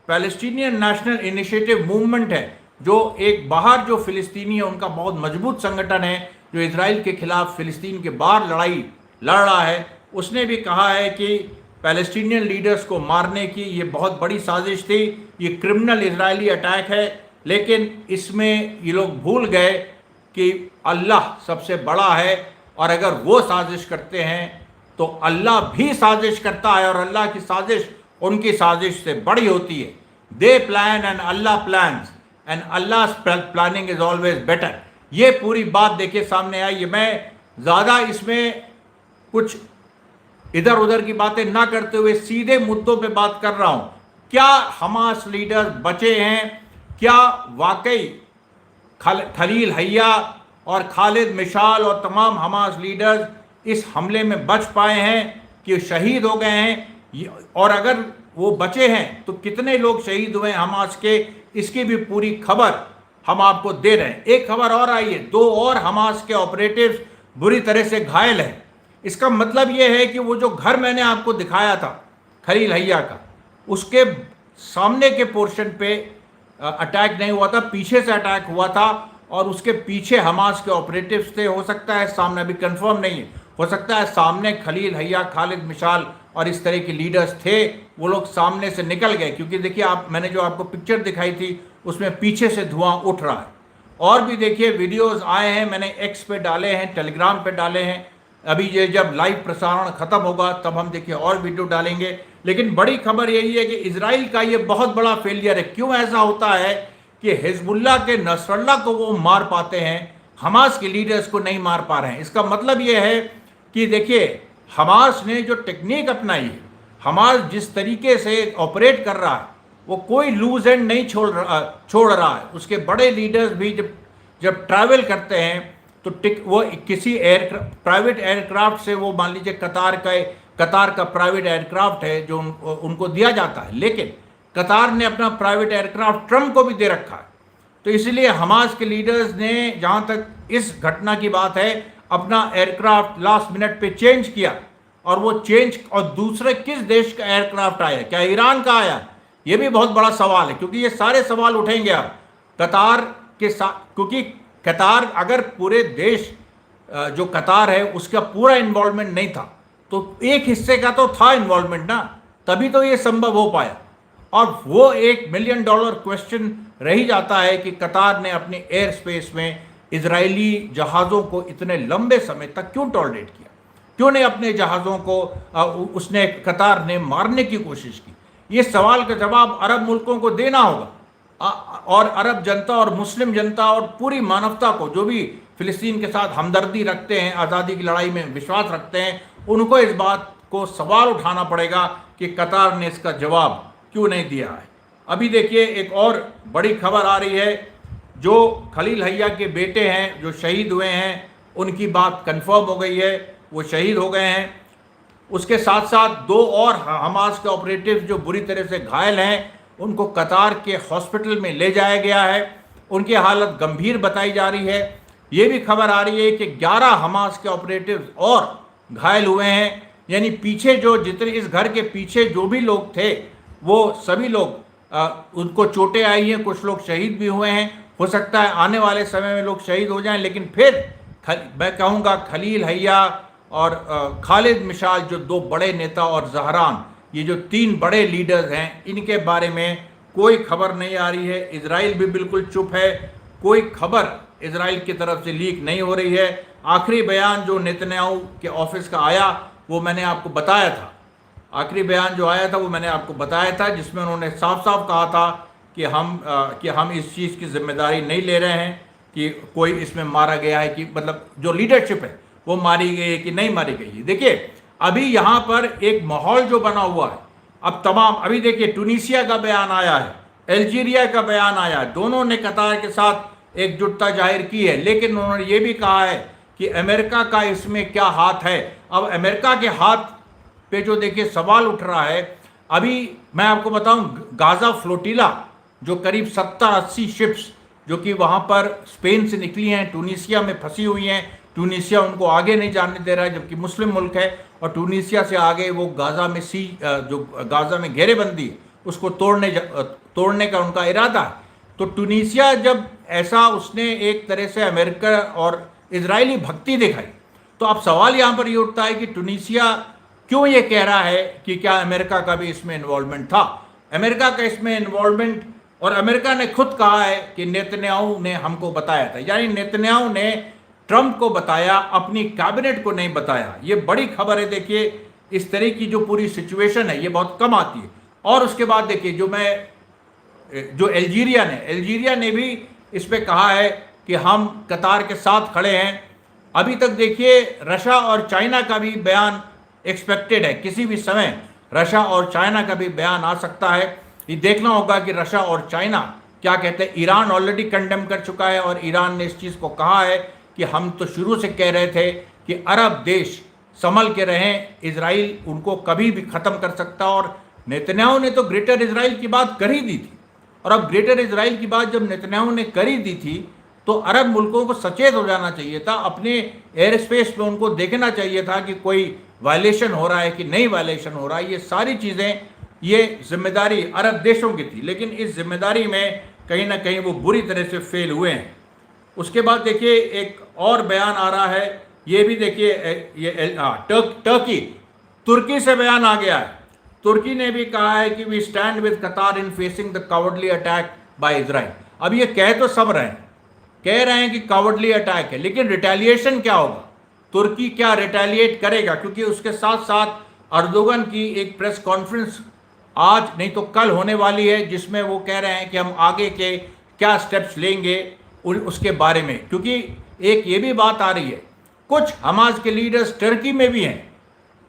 पैलेस्टीनियन नेशनल इनिशिएटिव मूवमेंट है, जो एक बाहर जो फिलिस्तीनी है उनका बहुत मजबूत संगठन है, जो इजराइल के खिलाफ फिलिस्तीन के बाहर लड़ाई लड़ रहा है, उसने भी कहा है कि पैलेस्टीनियन लीडर्स को मारने की ये बहुत बड़ी साजिश थी, ये क्रिमिनल इजरायली अटैक है। लेकिन इसमें ये लोग भूल गए कि अल्लाह सबसे बड़ा है और अगर वो साजिश करते हैं तो अल्लाह भी साजिश करता है और अल्लाह की साजिश उनकी साजिश से बड़ी होती है। दे plan and Allah plans. And Allah planning is always better. ये पूरी बात देखिए सामने आई। मैं ज़्यादा इसमें कुछ इधर उधर की बातें ना करते हुए सीधे मुद्दों पे बात कर रहा हूं। क्या हमास लीडर्स बचे हैं? क्या वाकई खलील हैया और खालिद मिशाल और तमाम हमास लीडर्स इस हमले में बच पाए हैं कि शहीद हो गए हैं? और अगर वो बचे हैं तो कितने लोग शहीद हुए हमास के, इसकी भी पूरी खबर हम आपको दे रहे हैं। एक खबर और आई है, 2 और हमास के ऑपरेटिव्स बुरी तरह से घायल हैं। इसका मतलब यह है कि वो जो घर मैंने आपको दिखाया था खलील हैया का, उसके सामने के पोर्शन पे अटैक नहीं हुआ था, पीछे से अटैक हुआ था और उसके पीछे हमास के ऑपरेटिव्स थे। हो सकता है सामने, अभी कंफर्म नहीं है, हो सकता है सामने खलील हैया, खालिद मिशाल और इस तरह के लीडर्स थे, वो लोग सामने से निकल गए। क्योंकि देखिए मैंने जो आपको पिक्चर दिखाई थी उसमें पीछे से धुआं उठ रहा है। और भी देखिए वीडियोस आए हैं, मैंने एक्स पे डाले हैं, टेलीग्राम पे डाले हैं। अभी ये जब लाइव प्रसारण खत्म होगा तब हम देखिए और वीडियो डालेंगे। लेकिन बड़ी खबर यही है कि इजराइल का ये बहुत बड़ा फेलियर है। क्यों ऐसा होता है कि हिजबुल्लाह के नसरल्लाह को वो मार पाते हैं, हमास के लीडर्स को नहीं मार पा रहे हैं? इसका मतलब ये है कि देखिए हमास ने जो टेक्निक अपनाई है, हमास जिस तरीके से ऑपरेट कर रहा है, वो कोई लूज एंड नहीं छोड़ रहा है। उसके बड़े लीडर्स भी जब ट्रैवल करते हैं तो वो किसी प्राइवेट एयरक्राफ्ट से, वो मान लीजिए कतार का प्राइवेट एयरक्राफ्ट है जो उनको दिया जाता है, लेकिन कतार ने अपना प्राइवेट एयरक्राफ्ट ट्रम्प को भी दे रखा है। तो इसलिए हमास के लीडर्स ने, जहां तक इस घटना की बात है, अपना एयरक्राफ्ट लास्ट मिनट पे चेंज किया। और वो चेंज, और दूसरे किस देश का एयरक्राफ्ट आया? क्या ईरान का आया? ये भी बहुत बड़ा सवाल है, क्योंकि ये सारे सवाल उठेंगे अब कतार के साथ। क्योंकि कतार, अगर पूरे देश जो कतार है उसका पूरा इन्वॉल्वमेंट नहीं था, तो एक हिस्से का तो था इन्वॉल्वमेंट ना, तभी तो ये संभव हो पाया। और वो $1 मिलियन क्वेश्चन रही जाता है कि कतार ने अपने एयर स्पेस में इजरायली जहाज़ों को इतने लंबे समय तक क्यों टॉलरेट किया? क्यों नहीं अपने जहाज़ों को उसने, कतार ने मारने की कोशिश की? ये सवाल का जवाब अरब मुल्कों को देना होगा। और अरब जनता और मुस्लिम जनता और पूरी मानवता को, जो भी फिलिस्तीन के साथ हमदर्दी रखते हैं, आज़ादी की लड़ाई में विश्वास रखते हैं, उनको इस बात को सवाल उठाना पड़ेगा कि कतार ने इसका जवाब क्यों नहीं दिया है। अभी देखिए एक और बड़ी खबर आ रही है, जो खलील हैया के बेटे हैं जो शहीद हुए हैं, उनकी बात कंफर्म हो गई है, वो शहीद हो गए हैं। उसके साथ साथ 2 और हमास के ऑपरेटिव जो बुरी तरह से घायल हैं, उनको कतार के हॉस्पिटल में ले जाया गया है। उनकी हालत गंभीर बताई जा रही है। ये भी खबर आ रही है कि 11 हमास के ऑपरेटिव्स और घायल हुए हैं। यानी पीछे जो जितने, इस घर के पीछे जो भी लोग थे, वो सभी लोग, उनको चोटें आई हैं, कुछ लोग शहीद भी हुए हैं। हो सकता है आने वाले समय में लोग शहीद हो जाएं, लेकिन फिर मैं कहूँगा खलील हैया और खालिद मिशाल, जो 2 बड़े नेता, और जहरान, ये जो 3 बड़े लीडर्स हैं, इनके बारे में कोई खबर नहीं आ रही है। इजराइल भी बिल्कुल चुप है, कोई खबर इजराइल की तरफ से लीक नहीं हो रही है। आखिरी बयान जो नेतन्याहू के ऑफिस का आया, वो मैंने आपको बताया था। आखिरी बयान जो आया था वो मैंने आपको बताया था, जिसमें उन्होंने साफ साफ कहा था कि हम इस चीज़ की जिम्मेदारी नहीं ले रहे हैं कि कोई इसमें मारा गया है, कि मतलब जो लीडरशिप है वो मारी गई है कि नहीं मारी गई है। देखिए अभी यहाँ पर एक माहौल जो बना हुआ है, अब तमाम, अभी देखिए टूनीशिया का बयान आया है, अल्जीरिया का बयान आया है, दोनों ने कतार के साथ एकजुटता जाहिर की है। लेकिन उन्होंने ये भी कहा है कि अमेरिका का इसमें क्या हाथ है। अब अमेरिका के हाथ पे जो देखिए सवाल उठ रहा है, अभी मैं आपको बताऊं, गाजा फ्लोटिला जो करीब 70-80 शिप्स जो कि वहाँ पर स्पेन से निकली हैं, टूनीशिया में फंसी हुई हैं, टूनीशिया उनको आगे नहीं जाने दे रहा है, जबकि मुस्लिम मुल्क है, और टूनीशिया से आगे वो गाजा में जो गाजा में घेरेबंदी है उसको तोड़ने का उनका इरादा है। तो टूनीशिया जब ऐसा, उसने एक तरह से अमेरिका और इजरायली भक्ति दिखाई, तो अब सवाल यहाँ पर ये उठता है कि टूनीशिया क्यों ये कह रहा है कि क्या अमेरिका का भी इसमें इन्वॉल्वमेंट था। अमेरिका का इसमें इन्वॉल्वमेंट, और अमेरिका ने खुद कहा है कि नेतन्याहू ने हमको बताया था, यानी नेतन्याहू ने ट्रंप को बताया, अपनी कैबिनेट को नहीं बताया। ये बड़ी खबर है। देखिए इस तरह की जो पूरी सिचुएशन है ये बहुत कम आती है। और उसके बाद देखिए, जो मैं जो अल्जीरिया ने भी इस पे कहा है कि हम कतार के साथ खड़े हैं। अभी तक देखिए रशिया और चाइना का भी बयान एक्सपेक्टेड है, किसी भी समय रशिया और चाइना का भी बयान आ सकता है। ये देखना होगा कि रशिया और चाइना क्या कहते हैं। ईरान ऑलरेडी कंडेम कर चुका है और ईरान ने इस चीज़ को कहा है कि हम तो शुरू से कह रहे थे कि अरब देश संभल के रहें, इजराइल उनको कभी भी ख़त्म कर सकता। और नेतन्याहू ने तो ग्रेटर इजराइल की बात कर ही दी थी, और अब ग्रेटर इजराइल की बात जब नेतन्याहू ने कर ही दी थी तो अरब मुल्कों को सचेत हो जाना चाहिए था, अपने एयर स्पेस में उनको देखना चाहिए था कि कोई वायलेशन हो रहा है कि नहीं वायलेशन हो रहा है। ये सारी चीज़ें, ये जिम्मेदारी अरब देशों की थी, लेकिन इस जिम्मेदारी में कहीं ना कहीं वो बुरी तरह से फेल हुए हैं। उसके बाद देखिए एक और बयान आ रहा है, ये भी देखिए, ये तुर्की से बयान आ गया है। तुर्की ने भी कहा है कि we stand with Qatar in facing the cowardly attack by Israel. अब ये कह तो सब रहे हैं, कह रहे हैं कि कावर्डली अटैक है, लेकिन रिटेलिएशन क्या होगा? तुर्की क्या रिटेलिएट करेगा? क्योंकि उसके साथ साथ अर्दोगन की एक प्रेस कॉन्फ्रेंस आज नहीं तो कल होने वाली है, जिसमें वो कह रहे हैं कि हम आगे के क्या स्टेप्स लेंगे उसके बारे में। क्योंकि एक ये भी बात आ रही है, कुछ हमास के लीडर्स टर्की में भी हैं,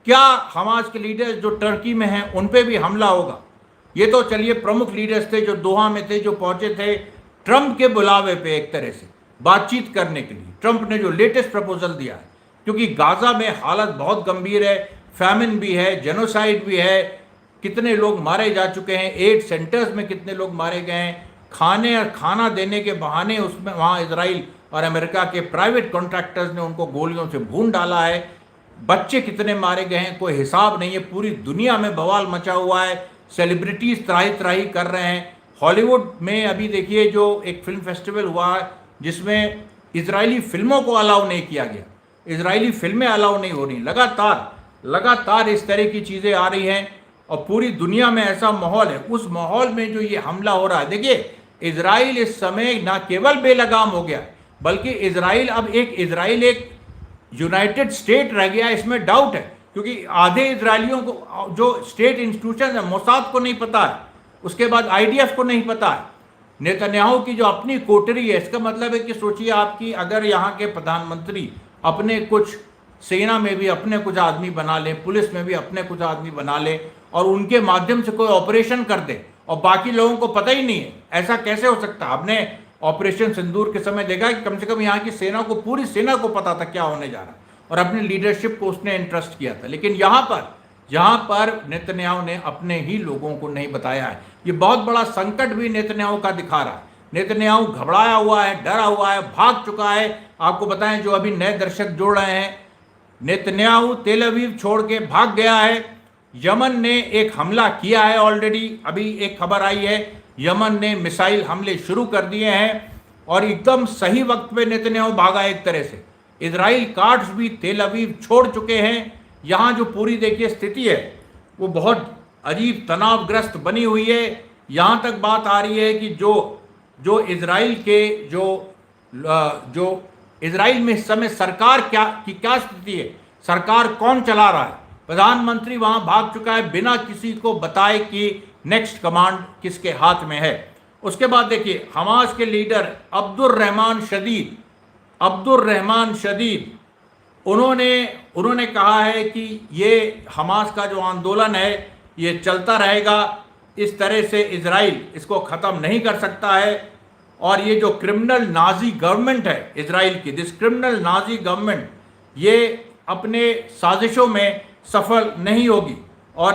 क्या हमास के लीडर्स जो टर्की में हैं उन पे भी हमला होगा? ये तो चलिए प्रमुख लीडर्स थे जो दोहा में थे, जो पहुंचे थे ट्रंप के बुलावे पे एक तरह से बातचीत करने के लिए। ट्रंप ने जो लेटेस्ट प्रपोजल दिया है, क्योंकि गाजा में हालत बहुत गंभीर है, फैमिन भी है, जेनोसाइड भी है, कितने लोग मारे जा चुके हैं, 8 सेंटर्स में कितने लोग मारे गए हैं, खाने और खाना देने के बहाने उसमें वहाँ इजराइल और अमेरिका के प्राइवेट कॉन्ट्रैक्टर्स ने उनको गोलियों से भून डाला है, बच्चे कितने मारे गए हैं कोई हिसाब नहीं है, पूरी दुनिया में बवाल मचा हुआ है, सेलिब्रिटीज़ त्राही त्राही कर रहे हैं। हॉलीवुड में अभी देखिए जो एक फिल्म फेस्टिवल हुआ है जिसमें इजरायली फिल्मों को अलाउ नहीं किया गया, इजरायली फिल्में अलाउ नहीं हो रही, लगातार इस तरह की चीज़ें आ रही हैं और पूरी दुनिया में ऐसा माहौल है। उस माहौल में जो ये हमला हो रहा है, देखिए इजराइल इस समय ना केवल बेलगाम हो गया, बल्कि इजराइल अब एक यूनाइटेड स्टेट रह गया, इसमें डाउट है। क्योंकि आधे इजरायलियों को जो स्टेट इंस्टीट्यूशन है, मोसाद को नहीं पता है, उसके बाद आईडीएफ को नहीं पता है, नेतन्याहू की जो अपनी कोटरी है। इसका मतलब है कि सोचिए आपकी, अगर यहाँ के प्रधानमंत्री अपने कुछ सेना में भी अपने कुछ आदमी बना लें, पुलिस में भी अपने कुछ आदमी बना लें और उनके माध्यम से कोई ऑपरेशन कर दे और बाकी लोगों को पता ही नहीं है, ऐसा कैसे हो सकता? आपने ऑपरेशन सिंदूर के समय देखा कि कम से कम यहाँ की सेना को, पूरी सेना को पता था क्या होने जा रहा है और अपनी लीडरशिप को उसने इंट्रस्ट किया था। लेकिन यहाँ पर नेतन्याहू ने अपने ही लोगों को नहीं बताया है। ये बहुत बड़ा संकट भी नेतन्याहू का दिखा रहा है। नेतन्याहू घबराया हुआ है, डरा हुआ है, भाग चुका है। आपको बताएं, जो अभी नए दर्शक जोड़ रहे हैं, नेतन्याहू तेल अवीव छोड़ के भाग गया है। यमन ने एक हमला किया है ऑलरेडी, अभी एक खबर आई है, यमन ने मिसाइल हमले शुरू कर दिए हैं और एकदम सही वक्त पे नेतन्याहू भागा एक तरह से। इजराइल कार्ड्स भी तेल अवीव छोड़ चुके हैं। यहाँ जो पूरी देखिए स्थिति है वो बहुत अजीब तनावग्रस्त बनी हुई है। यहाँ तक बात आ रही है कि जो इजराइल के जो इजराइल में इस समय सरकार क्या स्थिति है, सरकार कौन चला रहा है? प्रधानमंत्री वहाँ भाग चुका है बिना किसी को बताए कि नेक्स्ट कमांड किसके हाथ में है। उसके बाद देखिए हमास के लीडर अब्दुर्रहमान शदीद उन्होंने कहा है कि ये हमास का जो आंदोलन है ये चलता रहेगा, इस तरह से इजराइल इसको ख़त्म नहीं कर सकता है। और ये जो क्रिमिनल नाजी गवर्नमेंट है इजराइल की, दिस क्रिमिनल नाजी गवर्नमेंट, ये अपने साजिशों में सफल नहीं होगी और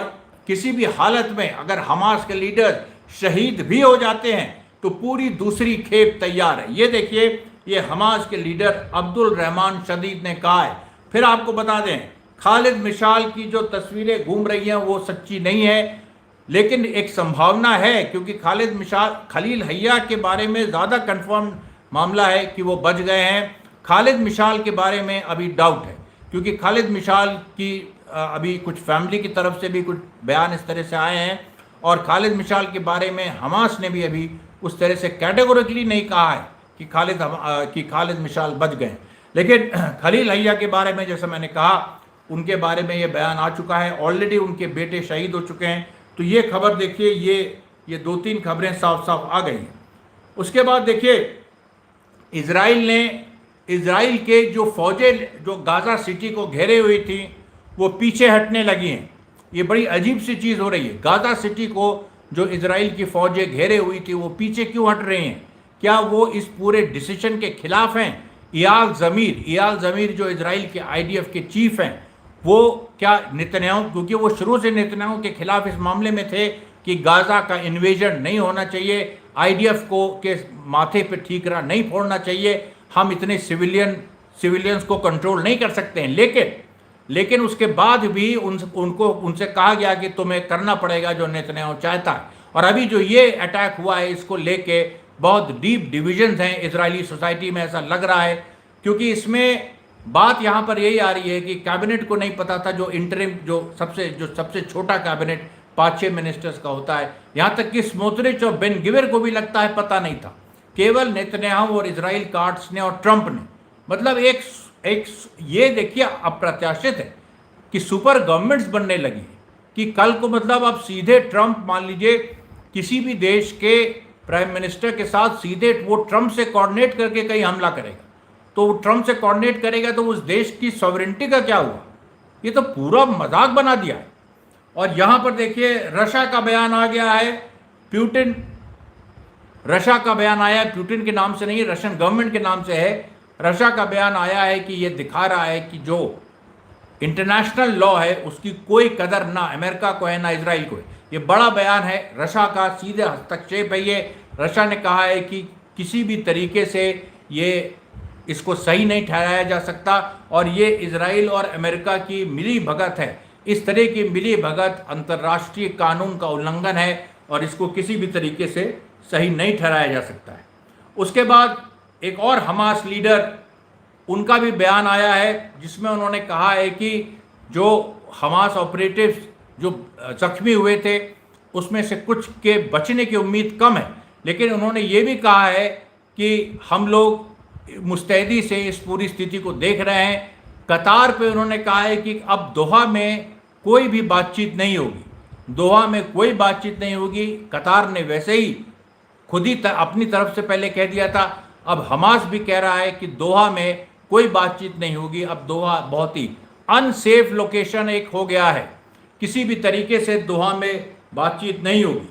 किसी भी हालत में अगर हमास के लीडर्स शहीद भी हो जाते हैं तो पूरी दूसरी खेप तैयार है। ये देखिए, ये हमास के लीडर अब्दुल रहमान शदीद ने कहा है। फिर आपको बता दें, खालिद मिशाल की जो तस्वीरें घूम रही हैं वो सच्ची नहीं है, लेकिन एक संभावना है, क्योंकि खलील हैया के बारे में ज़्यादा कंफर्म मामला है कि वो बच गए हैं। खालिद मिशाल के बारे में अभी डाउट है, क्योंकि खालिद मिशाल की अभी कुछ फैमिली की तरफ से भी कुछ बयान इस तरह से आए हैं और खालिद मिशाल के बारे में हमास ने भी अभी उस तरह से कैटेगोरिकली नहीं कहा है कि खालिद मिशाल बच गए। लेकिन खलील हैया के बारे में जैसे मैंने कहा, उनके बारे में ये बयान आ चुका है, ऑलरेडी उनके बेटे शहीद हो चुके हैं। तो ये खबर देखिए, ये ये 2-3 खबरें साफ साफ आ गई हैं। उसके बाद देखिए, इजराइल के जो फौजें जो गाज़ा सिटी को घेरे हुई थी वो पीछे हटने लगी हैं। ये बड़ी अजीब सी चीज़ हो रही है। गाज़ा सिटी को जो इजराइल की फौजें घेरे हुई थी वो पीछे क्यों हट रही हैं? क्या वो इस पूरे डिसीजन के खिलाफ हैं? इयाल ज़मीर जो इजराइल के आईडीएफ के चीफ हैं, वो क्या नेतन्याहू, क्योंकि वो शुरू से नेतन्याहू के खिलाफ इस मामले में थे कि गाज़ा का इन्वेजन नहीं होना चाहिए, आईडीएफ को के माथे पे ठीकरा नहीं फोड़ना चाहिए, हम इतने सिविलियंस को कंट्रोल नहीं कर सकते हैं। लेकिन उसके बाद भी उनसे कहा गया कि तुम्हें करना पड़ेगा जो नेतन्याहू चाहता है। और अभी जो ये अटैक हुआ है, इसको लेके बहुत डीप डिविजन्स हैं इजरायली सोसाइटी में, ऐसा लग रहा है। क्योंकि इसमें बात यहाँ पर यही आ रही है कि कैबिनेट को नहीं पता था, जो इंटरिम जो सबसे छोटा कैबिनेट 5-6 मिनिस्टर्स का होता है, यहाँ तक कि स्मोत्रिच और बेन गिवर को भी लगता है पता नहीं था। केवल नेतन्याहू और इजराइल कार्ड्स ने और ट्रंप ने, मतलब एक ये देखिए अप्रत्याशित है कि सुपर गवर्नमेंट्स बनने लगी है कि कल को मतलब अब सीधे ट्रंप, मान लीजिए किसी भी देश के प्राइम मिनिस्टर के साथ सीधे वो ट्रंप से कोऑर्डिनेट करके कहीं हमला करेगा, तो वो ट्रंप से कोऑर्डिनेट करेगा तो उस देश की सॉवरेनिटी का क्या हुआ? ये तो पूरा मजाक बना दिया है। और यहाँ पर देखिए रशिया का बयान आ गया है, रशिया का बयान आया है, पुतिन के नाम से नहीं, रशियन गवर्नमेंट के नाम से है। रशिया का बयान आया है कि ये दिखा रहा है कि जो इंटरनेशनल लॉ है उसकी कोई कदर ना अमेरिका को है ना इजराइल को है। ये बड़ा बयान है रशिया का, सीधे हस्तक्षेप है ये। रशिया ने कहा है कि किसी भी तरीके से ये इसको सही नहीं ठहराया जा सकता और ये इजराइल और अमेरिका की मिली भगत है। इस तरह की मिली भगत अंतर्राष्ट्रीय कानून का उल्लंघन है और इसको किसी भी तरीके से सही नहीं ठहराया जा सकता है। उसके बाद एक और हमास लीडर, उनका भी बयान आया है जिसमें उन्होंने कहा है कि जो हमास ऑपरेटिव्स जो जख्मी हुए थे उसमें से कुछ के बचने की उम्मीद कम है, लेकिन उन्होंने ये भी कहा है कि हम लोग मुस्तैदी से इस पूरी स्थिति को देख रहे हैं। कतार पे उन्होंने कहा है कि अब दोहा में कोई भी बातचीत नहीं होगी, दोहा में कोई बातचीत नहीं होगी। कतार ने वैसे ही खुद ही अपनी तरफ से पहले कह दिया था, अब हमास भी कह रहा है कि दोहा में कोई बातचीत नहीं होगी। अब दोहा बहुत ही अनसेफ लोकेशन एक हो गया है, किसी भी तरीके से दोहा में बातचीत नहीं होगी।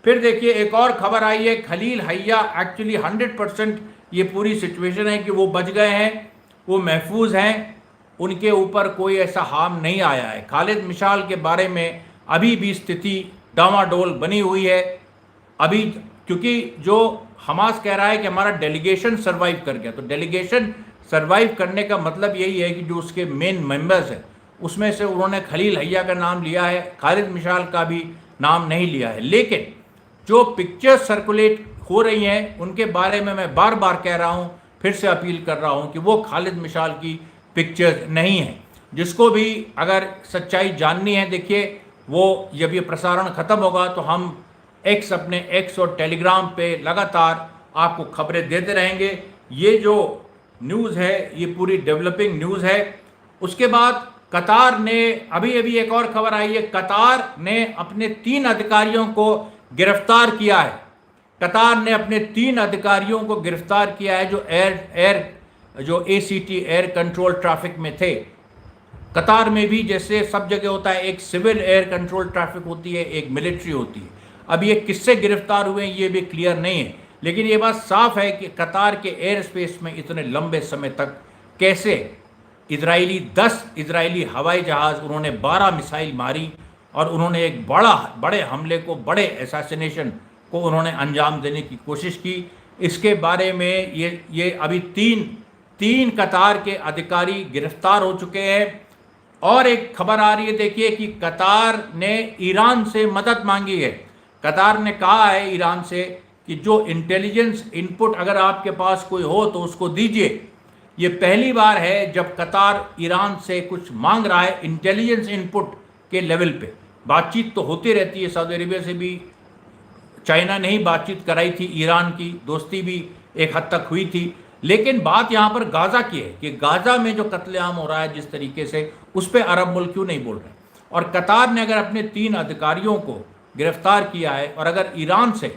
फिर देखिए एक और खबर आई है, खलील हैया एक्चुअली 100% ये पूरी सिचुएशन है कि वो बच गए हैं, वो महफूज हैं, उनके ऊपर कोई ऐसा हार्म नहीं आया है। खालिद मिशाल के बारे में अभी भी स्थिति डामाडोल बनी हुई है अभी, क्योंकि जो हमास कह रहा है कि हमारा डेलीगेशन सर्वाइव कर गया, तो डेलीगेशन सर्वाइव करने का मतलब यही है कि जो उसके मेन मेंबर्स हैं उसमें से उन्होंने खलील हैया का नाम लिया है, खालिद मिशाल का भी नाम नहीं लिया है। लेकिन जो पिक्चर्स सर्कुलेट हो रही हैं उनके बारे में मैं बार बार कह रहा हूं, फिर से अपील कर रहा हूं कि वो खालिद मिशाल की पिक्चर्स नहीं हैं। जिसको भी अगर सच्चाई जाननी है, देखिए वो जब ये प्रसारण ख़त्म होगा तो हम अपने एक्स और टेलीग्राम पे लगातार आपको खबरें देते रहेंगे। ये जो न्यूज़ है ये पूरी डेवलपिंग न्यूज़ है। उसके बाद कतार ने अभी एक और खबर आई है, कतार ने अपने 3 अधिकारियों को गिरफ्तार किया है। कतार ने अपने 3 अधिकारियों को गिरफ्तार किया है जो ACT एयर कंट्रोल ट्रैफिक में थे। कतार में भी जैसे सब जगह होता है, एक सिविल एयर कंट्रोल ट्रैफिक होती है, एक मिलिट्री होती है। अब ये किससे गिरफ्तार हुए हैं ये भी क्लियर नहीं है, लेकिन ये बात साफ है कि कतार के एयर स्पेस में इतने लंबे समय तक कैसे 10 इजरायली हवाई जहाज़, उन्होंने 12 मिसाइल मारी और उन्होंने एक बड़े हमले को, बड़े असैसिनेशन को उन्होंने अंजाम देने की कोशिश की। इसके बारे में ये अभी तीन कतार के अधिकारी गिरफ्तार हो चुके हैं। और एक खबर आ रही है, देखिए कि कतार ने ईरान से मदद मांगी है। कतार ने कहा है ईरान से कि जो इंटेलिजेंस इनपुट अगर आपके पास कोई हो तो उसको दीजिए। ये पहली बार है जब कतार ईरान से कुछ मांग रहा है इंटेलिजेंस इनपुट के लेवल पे। बातचीत तो होती रहती है, सऊदी अरेबिया से भी चाइना ने ही बातचीत कराई थी, ईरान की दोस्ती भी एक हद तक हुई थी। लेकिन बात यहाँ पर गाज़ा की है कि गाज़ा में जो कत्लेआम हो रहा है जिस तरीके से, उस पर अरब मुल्क क्यों नहीं बोल रहे। और कतार ने अगर अपने 3 अधिकारियों को गिरफ्तार किया है, और अगर ईरान से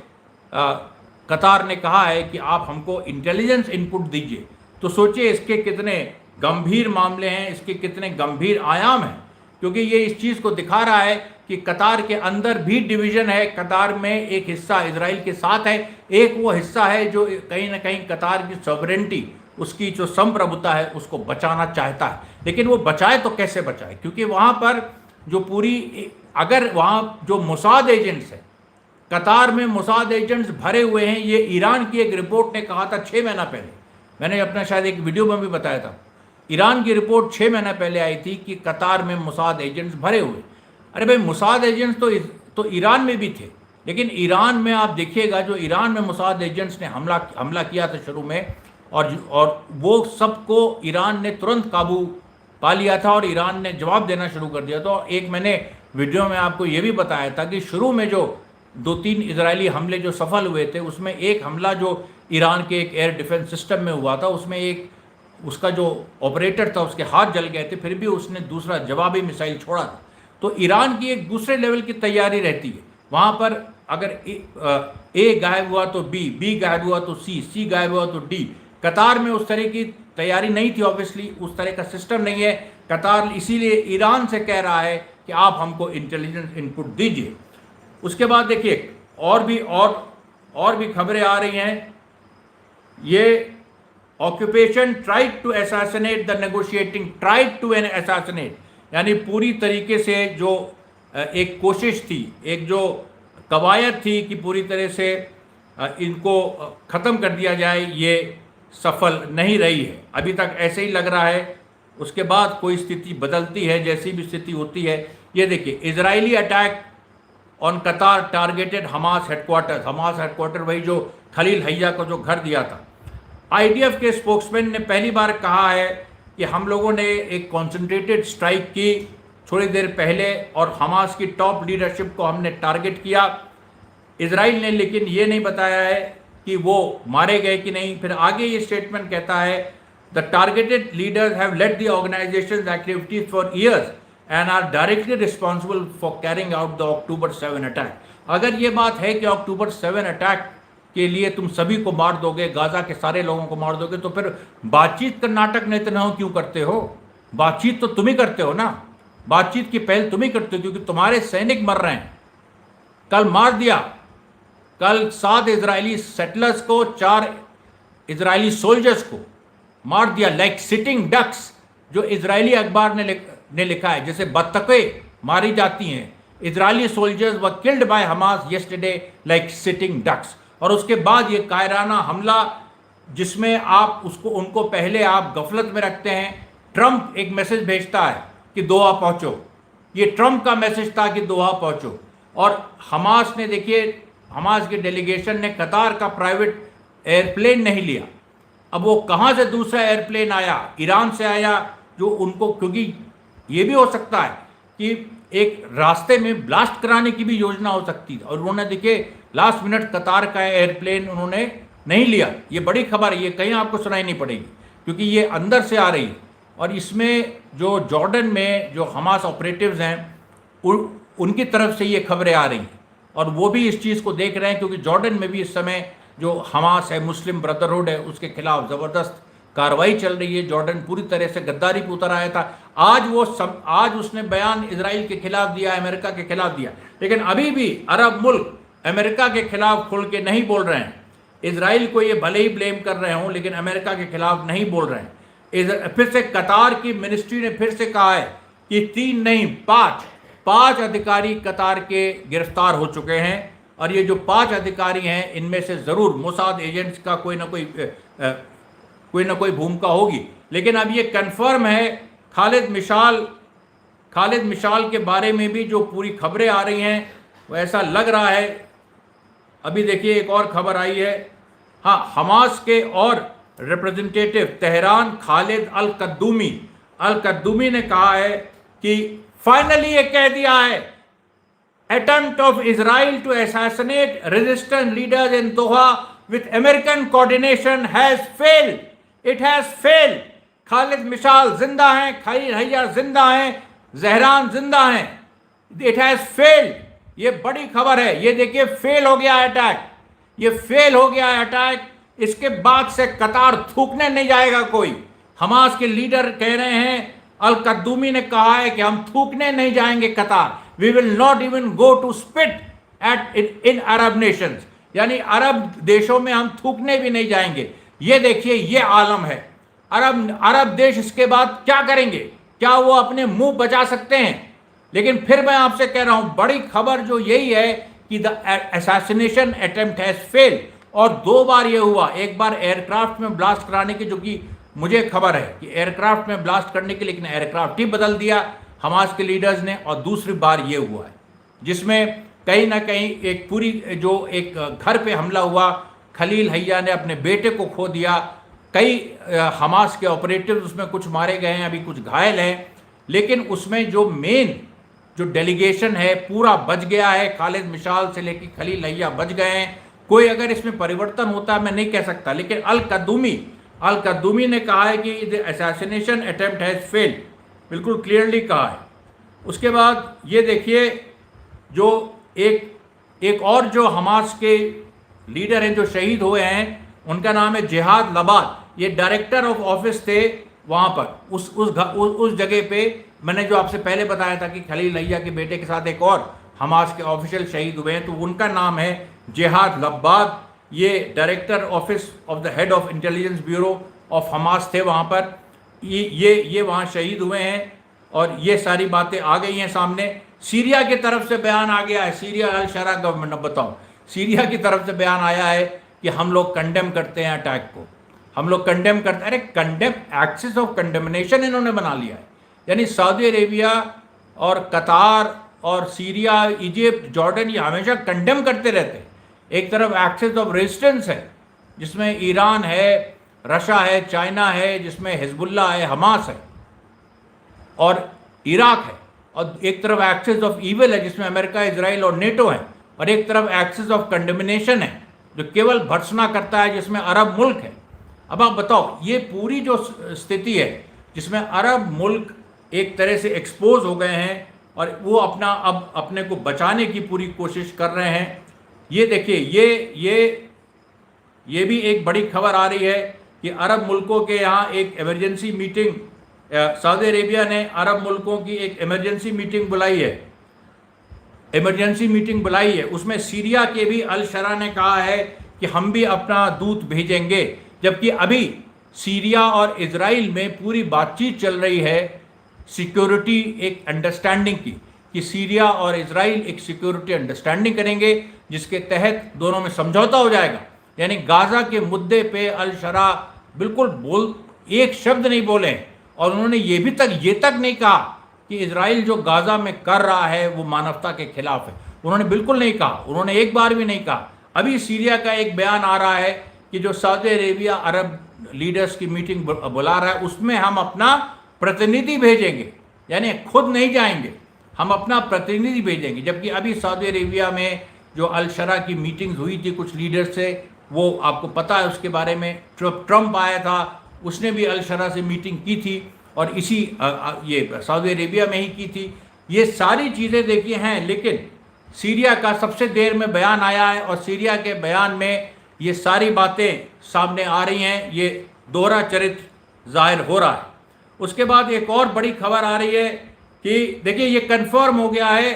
कतार ने कहा है कि आप हमको इंटेलिजेंस इनपुट दीजिए, तो सोचिए इसके कितने गंभीर मामले हैं, इसके कितने गंभीर आयाम हैं, क्योंकि ये इस चीज़ को दिखा रहा है कि कतार के अंदर भी डिवीजन है। कतार में एक हिस्सा इजराइल के साथ है, एक वो हिस्सा है जो कहीं ना कहीं कतार की सॉवरेंटी, उसकी जो संप्रभुता है, उसको बचाना चाहता है। लेकिन वो बचाए तो कैसे बचाए, क्योंकि वहाँ पर जो पूरी, अगर वहाँ जो मोसाद एजेंट्स है, कतार में मोसाद एजेंट्स भरे हुए हैं। ये ईरान की एक रिपोर्ट ने कहा था 6 महीना पहले, मैंने अपना शायद एक वीडियो में भी बताया था, ईरान की रिपोर्ट 6 महीना पहले आई थी कि कतार में मोसाद एजेंट्स भरे हुए। अरे भाई, मोसाद एजेंट्स तो ईरान में भी थे, लेकिन ईरान में आप देखिएगा, जो ईरान में मोसाद एजेंट्स ने हमला किया था शुरू में, और वो सबको ईरान ने तुरंत काबू पा लिया था और ईरान ने जवाब देना शुरू कर दिया था। एक मैंने वीडियो में आपको ये भी बताया था कि शुरू में जो 2-3 इजरायली हमले जो सफल हुए थे, उसमें एक हमला जो ईरान के एक एयर डिफेंस सिस्टम में हुआ था, उसमें एक उसका जो ऑपरेटर था उसके हाथ जल गए थे, फिर भी उसने दूसरा जवाबी मिसाइल छोड़ा था। तो ईरान की एक दूसरे लेवल की तैयारी रहती है। वहाँ पर अगर ए गायब हुआ तो बी गायब हुआ तो सी गायब हुआ तो डी। कतार में उस तरह की तैयारी नहीं थी, ऑब्वियसली उस तरह का सिस्टम नहीं है। कतार इसीलिए ईरान से कह रहा है कि आप हमको इंटेलिजेंस इनपुट दीजिए। उसके बाद देखिए और भी खबरें आ रही हैं। ये occupation tried to assassinate the negotiating, tried to assassinate, यानी पूरी तरीके से जो एक कोशिश थी, एक जो कवायद थी कि पूरी तरह से इनको ख़त्म कर दिया जाए, ये सफल नहीं रही है। अभी तक ऐसे ही लग रहा है। उसके बाद कोई स्थिति बदलती है, जैसी भी स्थिति होती है। ये देखिए, इजरायली अटैक ऑन कतार targeted Hamas headquarter. Hamas headquarter वही जो खलील हैया को जो घर दिया था। आईडीएफ के स्पोक्समैन ने पहली बार कहा है कि हम लोगों ने एक कॉन्सेंट्रेटेड स्ट्राइक की थोड़ी देर पहले और हमास की टॉप लीडरशिप को हमने टारगेट किया। इजराइल ने लेकिन ये नहीं बताया है कि वो मारे गए कि नहीं। फिर आगे ये स्टेटमेंट कहता है, the targeted leaders have led the organisations activities for years and are directly responsible for carrying out the October 7 attack. अगर ये बात है कि अक्टूबर 7 अटैक के लिए तुम सभी को मार दोगे, गाजा के सारे लोगों को मार दोगे, तो फिर बातचीत का नाटक नेतन्याहू क्यों करते हो? बातचीत तो तुम ही करते हो ना, बातचीत की पहल तुम ही करते हो, क्योंकि तुम्हारे सैनिक मर रहे हैं। कल मार दिया, कल 7 इजरायली सेटलर्स को, 4 इजरायली सोल्जर्स को मार दिया, लाइक सिटिंग डक्स, जो इजरायली अखबार ने लिखा है, जैसे बत्तखें मारी जाती हैं। Israeli soldiers were killed by Hamas yesterday like sitting ducks. और उसके बाद ये कायराना हमला, जिसमें आप उनको पहले आप गफलत में रखते हैं। ट्रंप एक मैसेज भेजता है कि दोहा पहुंचो, ये ट्रंप का मैसेज था कि दोहा पहुंचो। और हमास ने, देखिए, हमास के डेलीगेशन ने कतार का प्राइवेट एयरप्लेन नहीं लिया। अब वो कहाँ से दूसरा एयरप्लेन आया? ईरान से आया, जो उनको, क्योंकि ये भी हो सकता है कि एक रास्ते में ब्लास्ट कराने की भी योजना हो सकती है। और उन्होंने, देखिए, लास्ट मिनट कतार का एयरप्लेन उन्होंने नहीं लिया। ये बड़ी खबर है, ये कहीं आपको सुनाई नहीं पड़ेगी, क्योंकि ये अंदर से आ रही है। और इसमें जो जॉर्डन में जो हमास ऑपरेटिव्स हैं, उनकी तरफ से ये खबरें आ रही हैं, और वो भी इस चीज़ को देख रहे हैं, क्योंकि जॉर्डन में भी इस समय जो हमास है, मुस्लिम ब्रदरहुड है, उसके खिलाफ ज़बरदस्त कार्रवाई चल रही है। जॉर्डन पूरी तरह से गद्दारी पे उतर आया था। आज उसने बयान इजराइल के खिलाफ दिया, अमेरिका के खिलाफ दिया, लेकिन अभी भी अरब मुल्क अमेरिका के खिलाफ खुल के नहीं बोल रहे हैं। इजराइल को ये भले ही ब्लेम कर रहे हों, लेकिन अमेरिका के खिलाफ नहीं बोल रहे हैं। फिर से कतार की मिनिस्ट्री ने फिर से कहा है कि 3 नहीं 5 अधिकारी कतार के गिरफ्तार हो चुके हैं। और ये जो 5 अधिकारी हैं, इनमें से ज़रूर मोसाद एजेंट्स का कोई ना कोई भूमिका होगी। लेकिन अब ये कंफर्म है, खालिद मिशाल के बारे में भी जो पूरी खबरें आ रही हैं, वो ऐसा लग रहा है। अभी देखिए, एक और खबर आई है। हाँ, हमास के और रिप्रेजेंटेटिव तेहरान खालिद अल कद्दूमी ने कहा है कि फाइनली ये कह दिया है, attempt of Israel to assassinate resistance leaders in Doha with American coordination has failed. It has failed. Khalid मिशाल जिंदा हैं, खलील हैया जिंदा हैं, जहरान जिंदा हैं। It has failed. ये बड़ी खबर है। ये देखिए फेल हो गया अटैक, ये फेल हो गया अटैक। इसके बाद से कतार थूकने नहीं जाएगा कोई। हमास के लीडर कह रहे हैं, अल कद्दूमी ने कहा है कि हम थूकने नहीं जाएंगे कतार। We will not even go to spit at in Arab nations, यानी अरब देशों में हम थूकने भी नहीं जाएंगे। ये देखिए ये आलम है। अरब देश इसके बाद क्या करेंगे? क्या वो अपने मुंह बचा सकते हैं? लेकिन फिर मैं आपसे कह रहा हूं, बड़ी खबर जो यही है कि the assassination attempt has fail. और 2 बार ये हुआ, एक बार एयरक्राफ्ट में ब्लास्ट कराने की, जो कि मुझे खबर है कि एयरक्राफ्ट में ब्लास्ट करने के, लेकिन एयरक्राफ्ट ही बदल दिया हमास के लीडर्स ने। और दूसरी बार ये हुआ है जिसमें कहीं ना कहीं एक पूरी जो एक घर पे हमला हुआ, खलील हैया ने अपने बेटे को खो दिया। कई हमास के ऑपरेटिव्स उसमें कुछ मारे गए हैं, अभी कुछ घायल हैं। लेकिन उसमें जो मेन जो डेलीगेशन है पूरा बच गया है। खालिद मिशाल से लेकर खलील हैया बच गए हैं। कोई अगर इसमें परिवर्तन होता है मैं नहीं कह सकता, लेकिन अल कद्दूमी ने कहा है कि the assassination attempt has failed, बिल्कुल क्लियरली कहा है। उसके बाद ये देखिए जो एक और जो हमास के लीडर हैं जो शहीद हुए हैं, उनका नाम है जिहाद लबाद। ये डायरेक्टर ऑफ ऑफिस थे वहाँ पर उस जगह पे। मैंने जो आपसे पहले बताया था कि खलील हैया के बेटे के साथ एक और हमास के ऑफिशियल शहीद हुए हैं, तो उनका नाम है जिहाद लबाद। ये director office of the head of intelligence bureau of Hamas थे वहाँ पर। ये वहाँ शहीद हुए हैं और ये सारी बातें आ गई हैं सामने। सीरिया की तरफ से बयान आ गया है, सीरिया अल शरा गवर्नमेंट, अब बताओ, सीरिया की तरफ से बयान आया है कि हम लोग कंडेम करते हैं अटैक को, हम लोग कंडेम करते हैं। अरे कंडेम, एक्सिस ऑफ कंडेमनेशन इन्होंने बना लिया है। यानी सऊदी अरेबिया और कतार और सीरिया, इजिप्ट, जॉर्डन, ये हमेशा कंडेम करते रहते हैं। एक तरफ एक्सिस ऑफ रेजिस्टेंस है जिसमें ईरान है, रशिया है, चाइना है, जिसमें हिजबुल्ला है, हमास है और इराक है। और एक तरफ एक्सिस ऑफ ईविल है जिसमें अमेरिका, इजराइल और नेटो है। और एक तरफ एक्सिस ऑफ कंडेमिनेशन है जो केवल भर्त्सना करता है, जिसमें अरब मुल्क है। अब आप बताओ, ये पूरी जो स्थिति है जिसमें अरब मुल्क एक तरह से एक्सपोज हो गए हैं और वो अब अपने को बचाने की पूरी कोशिश कर रहे हैं। ये देखिए ये भी एक बड़ी खबर आ रही है कि अरब मुल्कों के यहाँ एक इमरजेंसी मीटिंग, सऊदी अरेबिया ने अरब मुल्कों की एक इमरजेंसी मीटिंग बुलाई है। उसमें सीरिया के भी अल शरा ने कहा है कि हम भी अपना दूत भेजेंगे। जबकि अभी सीरिया और इजराइल में पूरी बातचीत चल रही है सिक्योरिटी एक अंडरस्टैंडिंग की, कि सीरिया और इजराइल एक सिक्योरिटी अंडरस्टैंडिंग करेंगे जिसके तहत दोनों में समझौता हो जाएगा। यानी गाजा के मुद्दे पे अल शरा बिल्कुल एक शब्द नहीं बोले। और उन्होंने ये तक नहीं कहा कि इजराइल जो गाजा में कर रहा है वो मानवता के खिलाफ है। उन्होंने बिल्कुल नहीं कहा, उन्होंने एक बार भी नहीं कहा। अभी सीरिया का एक बयान आ रहा है कि जो सऊदी अरेबिया अरब लीडर्स की मीटिंग बुला रहा है उसमें हम अपना प्रतिनिधि भेजेंगे, यानी खुद नहीं जाएंगे, हम अपना प्रतिनिधि भेजेंगे। जबकि अभी सऊदी अरेबिया में जो अल शरा की मीटिंग हुई थी कुछ लीडर्स से, वो आपको पता है उसके बारे में। ट्रंप आया था, उसने भी अल शरा से मीटिंग की थी और इसी ये सऊदी अरेबिया में ही की थी। ये सारी चीज़ें देखी हैं। लेकिन सीरिया का सबसे देर में बयान आया है और सीरिया के बयान में ये सारी बातें सामने आ रही हैं। ये दोहरा चरित्र जाहिर हो रहा है। उसके बाद एक और बड़ी खबर आ रही है कि देखिए ये कंफर्म हो गया है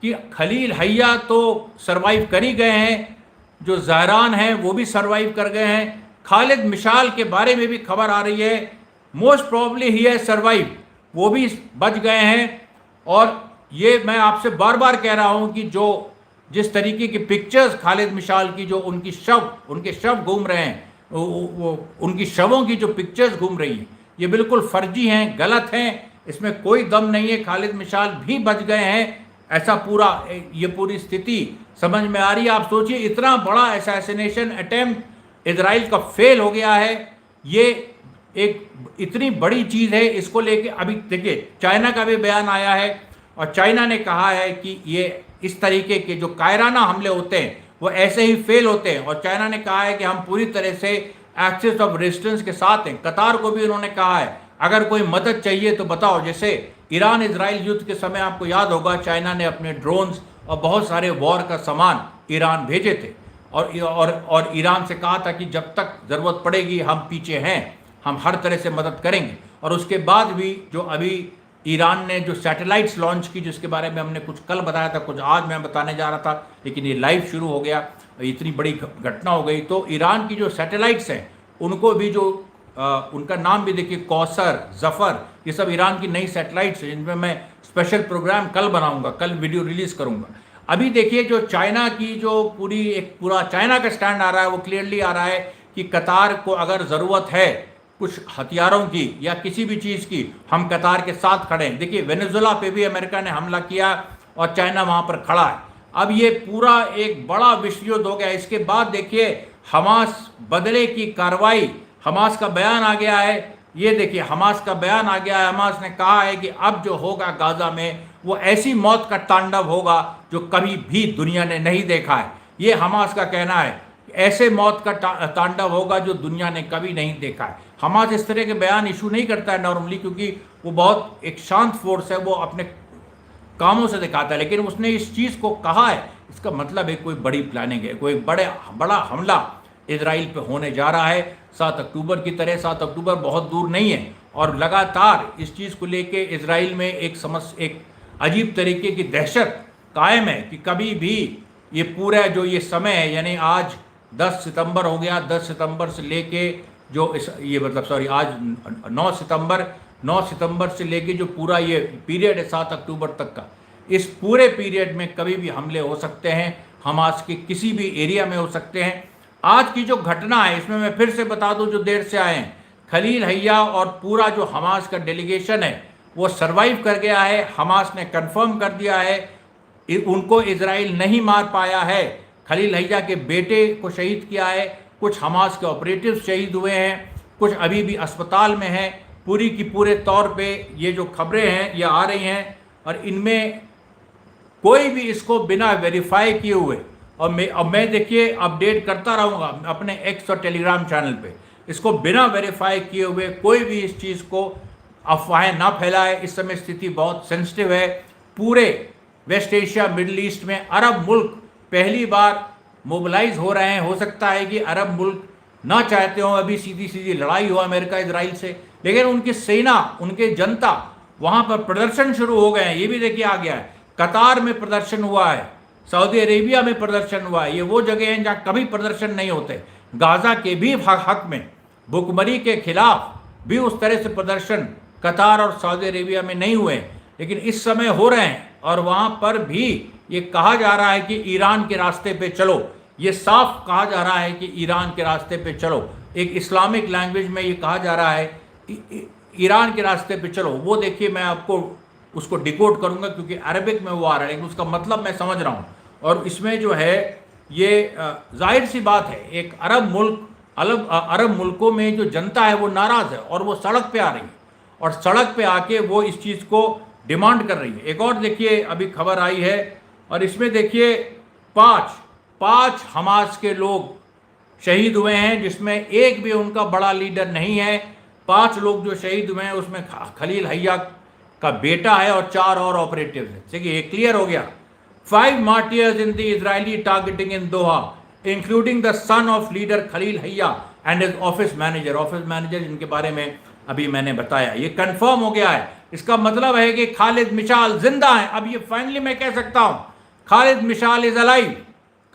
कि खलील हैया तो सरवाइव कर ही गए हैं, जो ज़हरान हैं वो भी सरवाइव कर गए हैं। खालिद मिशाल के बारे में भी खबर आ रही है, मोस्ट प्रॉब्ली ही है सरवाइव, वो भी बच गए हैं। और ये मैं आपसे बार बार कह रहा हूँ कि जो जिस तरीके की पिक्चर्स खालिद मिशाल की, जो उनके शव घूम रहे हैं, उनकी शवों की जो पिक्चर्स घूम रही हैं, ये बिल्कुल फर्जी हैं, गलत हैं, इसमें कोई दम नहीं है। खालिद मिशाल भी बच गए हैं, ऐसा ये पूरी स्थिति समझ में आ रही है। आप सोचिए, इतना बड़ा असैसिनेशन अटेम्प्ट इजराइल का फेल हो गया है। ये एक इतनी बड़ी चीज़ है, इसको लेके अभी देखिए चाइना का भी बयान आया है और चाइना ने कहा है कि ये इस तरीके के जो कायराना हमले होते हैं वो ऐसे ही फेल होते हैं। और चाइना ने कहा है कि हम पूरी तरह से एक्सिस ऑफ रेजिस्टेंस के साथ हैं। कतार को भी उन्होंने कहा है अगर कोई मदद चाहिए तो बताओ, जैसे ईरान इजराइल युद्ध के समय आपको याद होगा चाइना ने अपने ड्रोन्स और बहुत सारे वॉर का सामान ईरान भेजे थे और ईरान से कहा था कि जब तक ज़रूरत पड़ेगी हम पीछे हैं, हम हर तरह से मदद करेंगे। और उसके बाद भी जो अभी ईरान ने जो सैटेलाइट्स लॉन्च की, जिसके बारे में हमने कुछ कल बताया था, कुछ आज मैं बताने जा रहा था, लेकिन ये लाइव शुरू हो गया, इतनी बड़ी घटना हो गई। तो ईरान की जो सैटेलाइट्स हैं उनको भी जो उनका नाम भी देखिए, कौसर, जफ़र, ये सब ईरान की नई सैटेलाइट्स हैं, जिनमें मैं स्पेशल प्रोग्राम कल बनाऊंगा, कल वीडियो रिलीज़ करूंगा। अभी देखिए जो चाइना की जो पूरा चाइना का स्टैंड आ रहा है, वो क्लियरली आ रहा है कि कतार को अगर ज़रूरत है कुछ हथियारों की या किसी भी चीज़ की, हम कतार के साथ खड़े हैं। देखिए वेनेजुएला पे भी अमेरिका ने हमला किया और चाइना वहाँ पर खड़ा है। अब ये पूरा एक बड़ा विश्व युद्ध हो गया। इसके बाद देखिए हमास बदले की कार्रवाई, हमास का बयान आ गया है। ये देखिए हमास का बयान आ गया है। हमास ने कहा है कि अब जो होगा गाजा में वो ऐसी मौत का तांडव होगा जो कभी भी दुनिया ने नहीं देखा है। ये हमास का कहना है, ऐसे मौत का तांडव होगा जो दुनिया ने कभी नहीं देखा है। हमास इस तरह के बयान इशू नहीं करता है नॉर्मली, क्योंकि वो बहुत एक शांत फोर्स है, वो अपने कामों से दिखाता है। लेकिन उसने इस चीज़ को कहा है, इसका मतलब है कोई बड़ी प्लानिंग है, कोई बड़ा हमला इजराइल पे होने जा रहा है 7 अक्टूबर की तरह। 7 अक्टूबर बहुत दूर नहीं है और लगातार इस चीज़ को लेके इजराइल में एक अजीब तरीके की दहशत कायम है कि कभी भी ये पूरा जो ये समय है, यानी आज 10 सितंबर हो गया, 10 सितंबर से लेके जो आज 9 सितंबर से लेके जो पूरा ये पीरियड है 7 अक्टूबर तक का, इस पूरे पीरियड में कभी भी हमले हो सकते हैं, हमास के किसी भी एरिया में हो सकते हैं। आज की जो घटना है इसमें मैं फिर से बता दूं, जो देर से आए हैं, खलील हैया और पूरा जो हमास का डेलीगेशन है वो सरवाइव कर गया है। हमास ने कंफर्म कर दिया है उनको इजराइल नहीं मार पाया है। खलील हैया के बेटे को शहीद किया है, कुछ हमास के ऑपरेटिव्स शहीद हुए हैं, कुछ अभी भी अस्पताल में हैं। पूरी की पूरे तौर पे ये जो खबरें हैं ये आ रही हैं और इनमें कोई भी इसको बिना वेरीफाई किए हुए, और मैं देखिए अपडेट करता रहूँगा अपने एक्स और टेलीग्राम चैनल पे, इसको बिना वेरीफाई किए हुए कोई भी इस चीज़ को अफवाहें ना फैलाए। इस समय स्थिति बहुत सेंसिटिव है। पूरे वेस्ट एशिया, मिडिल ईस्ट में अरब मुल्क पहली बार मोबिलाइज हो रहे हैं। हो सकता है कि अरब मुल्क ना चाहते हो अभी सीधी लड़ाई हो अमेरिका इजराइल से, लेकिन उनकी सेना, उनके जनता वहाँ पर प्रदर्शन शुरू हो गए हैं। ये भी देखिए आ गया है, कतार में प्रदर्शन हुआ है, सऊदी अरेबिया में प्रदर्शन हुआ है। ये वो जगह हैं जहाँ कभी प्रदर्शन नहीं होते। गाज़ा के भी हक में, भुखमरी के खिलाफ भी उस तरह से प्रदर्शन कतार और सऊदी अरेबिया में नहीं हुए, लेकिन इस समय हो रहे हैं। और वहाँ पर भी ये कहा जा रहा है कि ईरान के रास्ते पे चलो, ये साफ कहा जा रहा है कि ईरान के रास्ते पे चलो। एक इस्लामिक लैंग्वेज में ये कहा जा रहा है ईरान के रास्ते पे चलो। वो देखिए मैं आपको उसको डिकोड करूँगा क्योंकि अरबिक में वो आ रहा है, लेकिन उसका मतलब मैं समझ रहा हूँ। और इसमें जो है ये जाहिर सी बात है, एक अरब मुल्कों में जो जनता है वो नाराज़ है और वो सड़क पे आ रही है और सड़क पे आके वो इस चीज़ को डिमांड कर रही है। एक और देखिए अभी खबर आई है और इसमें देखिए पाँच हमास के लोग शहीद हुए हैं, जिसमें एक भी उनका बड़ा लीडर नहीं है। 5 लोग जो शहीद हुए हैं उसमें खलील हैया का बेटा है और 4 और ऑपरेटिव्स हैं। देखिए ये क्लियर हो गया। 5 martyrs in the Israeli targeting in Doha, including the son of leader Khalil Hayya and his office manager। Office manager जिनके बारे में अभी मैंने बताया, ये कंफर्म हो गया है। इसका मतलब है कि खालिद मिशाल जिंदा है। अब ये फाइनली मैं कह सकता हूँ खालिद मिशाल इज अलाइव।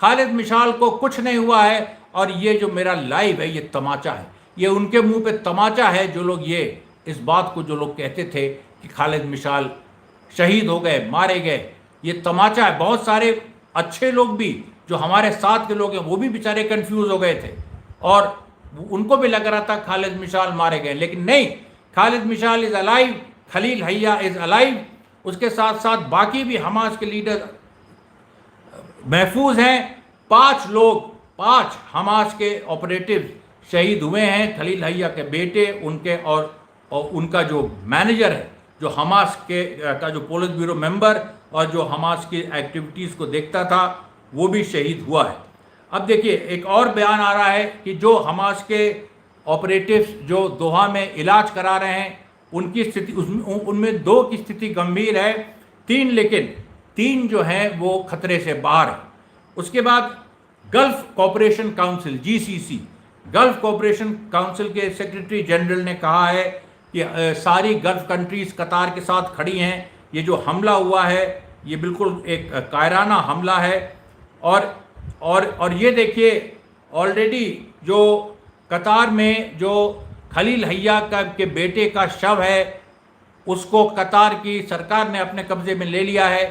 खालिद मिशाल को कुछ नहीं हुआ है और ये जो मेरा लाइव है ये तमाचा है, ये उनके मुंह पे तमाचा है। जो लोग ये इस बात को जो लोग कहते थे कि खालिद मिशाल शहीद हो गए, मारे गए, ये तमाचा है। बहुत सारे अच्छे लोग भी जो हमारे साथ के लोग हैं वो भी बेचारे कंफ्यूज हो गए थे और उनको भी लग रहा था खालिद मिशाल मारे गए, लेकिन नहीं, खालिद मिशाल इज अलाइव, खलील हैया इज अलाइव। उसके साथ साथ बाकी भी हमास के लीडर महफूज हैं। 5 हमास के ऑपरेटिव शहीद हुए हैं। खलील हैया के बेटे, उनके और उनका जो मैनेजर है, जो हमास के का जो पुलिस ब्यूरो मेंबर और जो हमास की एक्टिविटीज़ को देखता था, वो भी शहीद हुआ है। अब देखिए एक और बयान आ रहा है कि जो हमास के ऑपरेटिव्स जो दोहा में इलाज करा रहे हैं उनकी स्थिति उनमें 2 की स्थिति गंभीर है, 3 लेकिन 3 जो हैं वो खतरे से बाहर है। उसके बाद gulf cooperation council GCC, gulf cooperation council के सेक्रेटरी जनरल ने कहा है कि सारी गल्फ कंट्रीज कतार के साथ खड़ी हैं। ये जो हमला हुआ है ये बिल्कुल एक कायराना हमला है। और ये देखिए ऑलरेडी जो कतार में जो खलील हैया के बेटे का शव है उसको कतार की सरकार ने अपने कब्जे में ले लिया है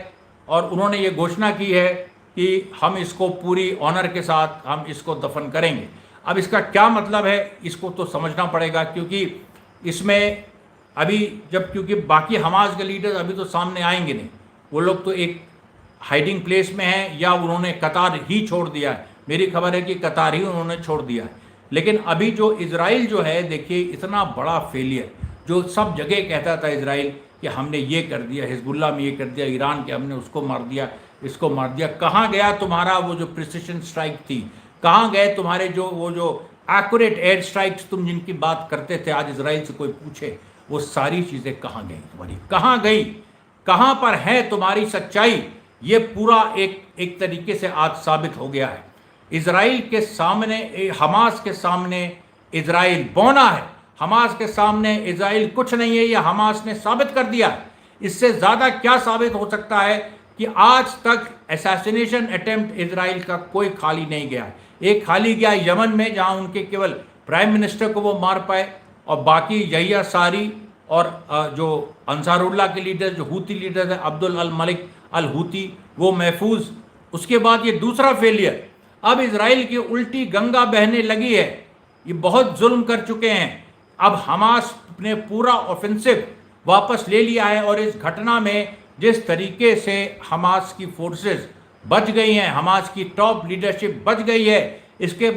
और उन्होंने ये घोषणा की है कि हम इसको पूरी ऑनर के साथ हम इसको दफन करेंगे। अब इसका क्या मतलब है इसको तो समझना पड़ेगा, क्योंकि इसमें अभी क्योंकि बाकी हमास के लीडर्स अभी तो सामने आएंगे नहीं, वो लोग तो एक हाइडिंग प्लेस में हैं या उन्होंने कतार ही छोड़ दिया है। मेरी खबर है कि कतार ही उन्होंने छोड़ दिया है। लेकिन अभी जो इजराइल जो है, देखिए इतना बड़ा फेलियर, जो सब जगह कहता था इजराइल कि हमने ये कर दिया, हिजबुल्लाह में ये कर दिया, ईरान के हमने उसको मार दिया, इसको मार दिया। कहाँ गया तुम्हारा वो जो प्रिसिशन स्ट्राइक थी? कहाँ गए तुम्हारे जो एक्यूरेट एयर स्ट्राइक्स तुम जिनकी बात करते थे? आज इजराइल से कोई पूछे वो सारी चीज़ें कहाँ गई तुम्हारी, कहाँ गई, कहाँ पर है तुम्हारी सच्चाई? ये पूरा एक तरीके से आज साबित हो गया है। इजराइल के सामने, हमास के सामने इजराइल बौना है, हमास के सामने इजराइल कुछ नहीं है, ये हमास ने साबित कर दिया। इससे ज़्यादा क्या साबित हो सकता है कि आज तक असैसिनेशन अटेम्प्ट इजराइल का कोई खाली नहीं गया। एक खाली गया यमन में, जहां उनके केवल प्राइम मिनिस्टर को वो मार पाए, और बाकी यहिया सारी और जो अंसारुल्लाह के लीडर, जो हूती लीडर है अब्दुल अल मलिक अल हूती, वो महफूज। उसके बाद ये दूसरा फेलियर, अब इजराइल की उल्टी गंगा बहने लगी है, ये बहुत जुल्म कर चुके हैं। अब हमास ने पूरा ऑफेंसिव वापस ले लिया है, और इस घटना में जिस तरीके से हमास की फोर्सेस बच गई हैं, हमास की टॉप लीडरशिप बच गई है, इसके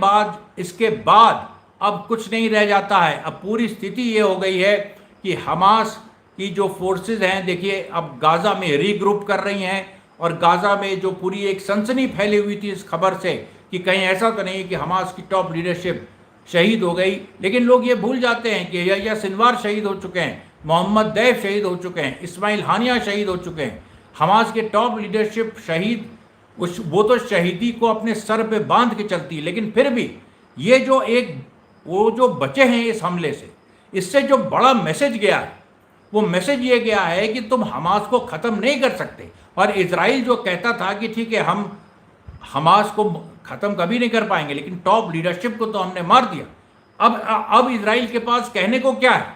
बाद अब कुछ नहीं रह जाता है। अब पूरी स्थिति ये हो गई है कि हमास की जो फोर्सेस हैं, देखिए अब गाज़ा में रीग्रुप कर रही हैं, और गाज़ा में जो पूरी एक सनसनी फैली हुई थी इस खबर से कि कहीं ऐसा तो नहीं है कि हमास की टॉप लीडरशिप शहीद हो गई। लेकिन लोग ये भूल जाते हैं कि यहिया सिनवार शहीद हो चुके हैं, मोहम्मद दैफ शहीद हो चुके हैं, इस्माइल हानिया शहीद हो चुके हैं। हमास के टॉप लीडरशिप शहीद, वो तो शहीदी को अपने सर पे बांध के चलती है। लेकिन फिर भी ये वो जो बचे हैं इस हमले से, इससे जो बड़ा मैसेज गया है, वो मैसेज ये गया है कि तुम हमास को ख़त्म नहीं कर सकते। और इजराइल जो कहता था कि ठीक है हम हमास को ख़त्म कभी नहीं कर पाएंगे, लेकिन टॉप लीडरशिप को तो हमने मार दिया। अब इजराइल के पास कहने को क्या है?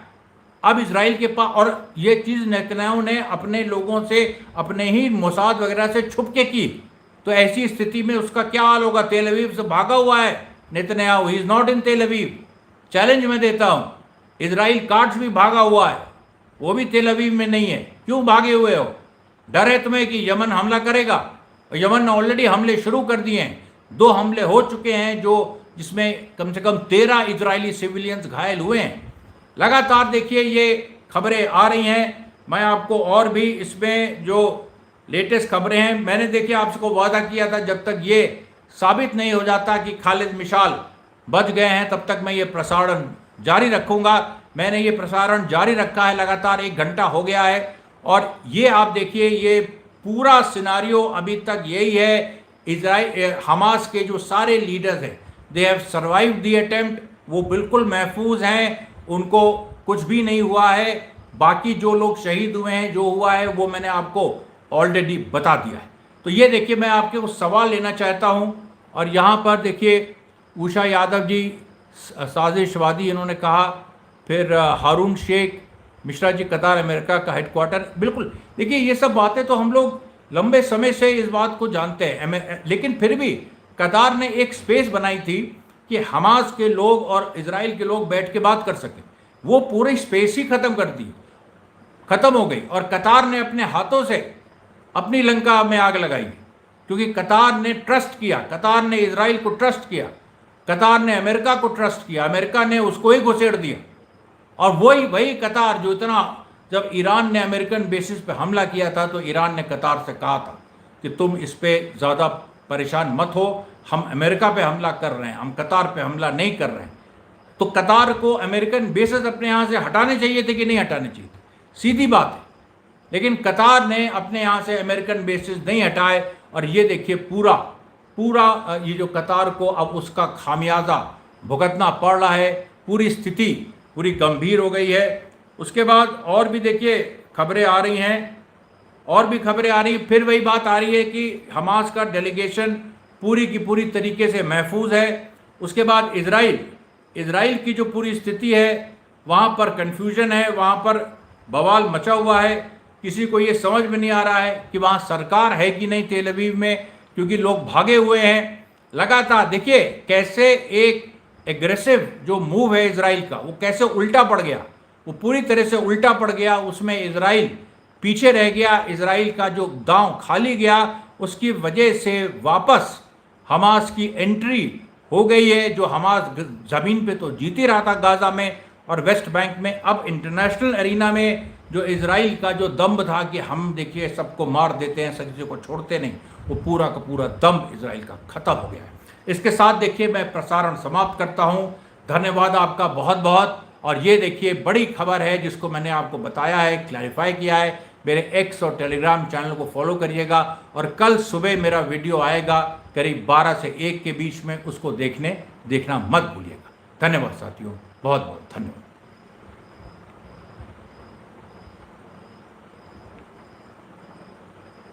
अब इजराइल के पास, और ये चीज़ नेतन्याहू ने अपने लोगों से, अपने ही मोसाद वगैरह से छुप के की, तो ऐसी स्थिति में उसका क्या हाल होगा? तेल अवीव से भागा हुआ है Netanyahu, he is not in तेल अवीव। चैलेंज मैं देता हूँ, इजराइल काट्स भी भागा हुआ है, वो भी तेल अवीव में नहीं है। क्यों भागे हुए हो? डर है तुम्हें कि यमन हमला करेगा? और यमन ने ऑलरेडी हमले शुरू कर दिए हैं, 2 हमले हो चुके हैं, जिसमें कम से कम 13 इजरायली सिविलियंस घायल हुए हैं। लगातार देखिए ये खबरें आ रही हैं। मैं आपको और भी इसमें जो लेटेस्ट खबरें हैं, मैंने देखिए आपको वादा किया था जब तक ये साबित नहीं हो जाता कि खालिद मिशाल बच गए हैं तब तक मैं ये प्रसारण जारी रखूंगा। मैंने ये प्रसारण जारी रखा है, लगातार 1 घंटा हो गया है, और ये आप देखिए ये पूरा सिनारियो अभी तक यही है। इजराइल, हमास के जो सारे लीडर्स हैं, they have survived the attempt, वो बिल्कुल महफूज हैं, उनको कुछ भी नहीं हुआ है। बाकी जो लोग शहीद हुए हैं, जो हुआ है वो मैंने आपको ऑलरेडी बता दिया है। तो ये देखिए मैं आपके वो सवाल लेना चाहता हूँ, और यहाँ पर देखिए उषा यादव जी साजिशवादी इन्होंने कहा, फिर हारून शेख मिश्रा जी कतार अमेरिका का हेडक्वार्टर। बिल्कुल देखिए ये सब बातें तो हम लोग लंबे समय से इस बात को जानते हैं, लेकिन फिर भी कतार ने एक स्पेस बनाई थी कि हमास के लोग और इजराइल के लोग बैठ के बात कर सकें। वो पूरी स्पेस ही ख़त्म कर दी, ख़त्म हो गई, और कतार ने अपने हाथों से अपनी लंका में आग लगाई, क्योंकि कतार ने ट्रस्ट किया, कतार ने इजराइल को ट्रस्ट किया, कतार ने अमेरिका को ट्रस्ट किया, अमेरिका ने उसको ही घुसेड़ दिया। और वही कतार जो जब ईरान ने अमेरिकन बेसिस पे हमला किया था, तो ईरान ने कतार से कहा था कि तुम इस पर ज़्यादा परेशान मत हो, हम अमेरिका पे हमला कर रहे हैं, हम कतार पे हमला नहीं कर रहे हैं। तो कतार को अमेरिकन बेसेस अपने यहाँ से हटाने चाहिए थे कि नहीं हटाने चाहिए थे? सीधी बात है। लेकिन कतार ने अपने यहाँ से अमेरिकन बेसेस नहीं हटाए और ये देखिए पूरा पूरा ये जो कतार को अब उसका खामियाजा भुगतना पड़ रहा है। पूरी स्थिति पूरी गंभीर हो गई है। उसके बाद और भी देखिए खबरें आ रही हैं, और भी खबरें आ रही हैं। फिर वही बात आ रही है कि हमास का डेलीगेशन पूरी की पूरी तरीके से महफूज है। उसके बाद इजराइल की जो पूरी स्थिति है वहाँ पर कन्फ्यूजन है, वहाँ पर बवाल मचा हुआ है। किसी को ये समझ में नहीं आ रहा है कि वहाँ सरकार है कि नहीं तेल अवीव में, क्योंकि लोग भागे हुए हैं लगातार। देखिए कैसे एक एग्रेसिव जो मूव है इजराइल का वो कैसे उल्टा पड़ गया, वो पूरी तरह से उल्टा पड़ गया। उसमें इजराइल पीछे रह गया, इजराइल का जो दांव खाली गया, उसकी वजह से वापस हमास की एंट्री हो गई है। जो हमास ज़मीन पे तो जीत ही रहा था गाज़ा में और वेस्ट बैंक में, अब इंटरनेशनल एरिना में जो इजराइल का जो दम था कि हम देखिए सबको मार देते हैं, किसी को छोड़ते नहीं, वो पूरा का पूरा दम इजराइल का ख़त्म हो गया है। इसके साथ देखिए मैं प्रसारण समाप्त करता हूँ। धन्यवाद आपका बहुत बहुत। और ये देखिए बड़ी खबर है जिसको मैंने आपको बताया है, क्लैरिफाई किया है। मेरे एक्स और टेलीग्राम चैनल को फॉलो करिएगा और कल सुबह मेरा वीडियो आएगा करीब 12 से 1 के बीच में, उसको देखना मत भूलिएगा। धन्यवाद साथियों, बहुत बहुत धन्यवाद।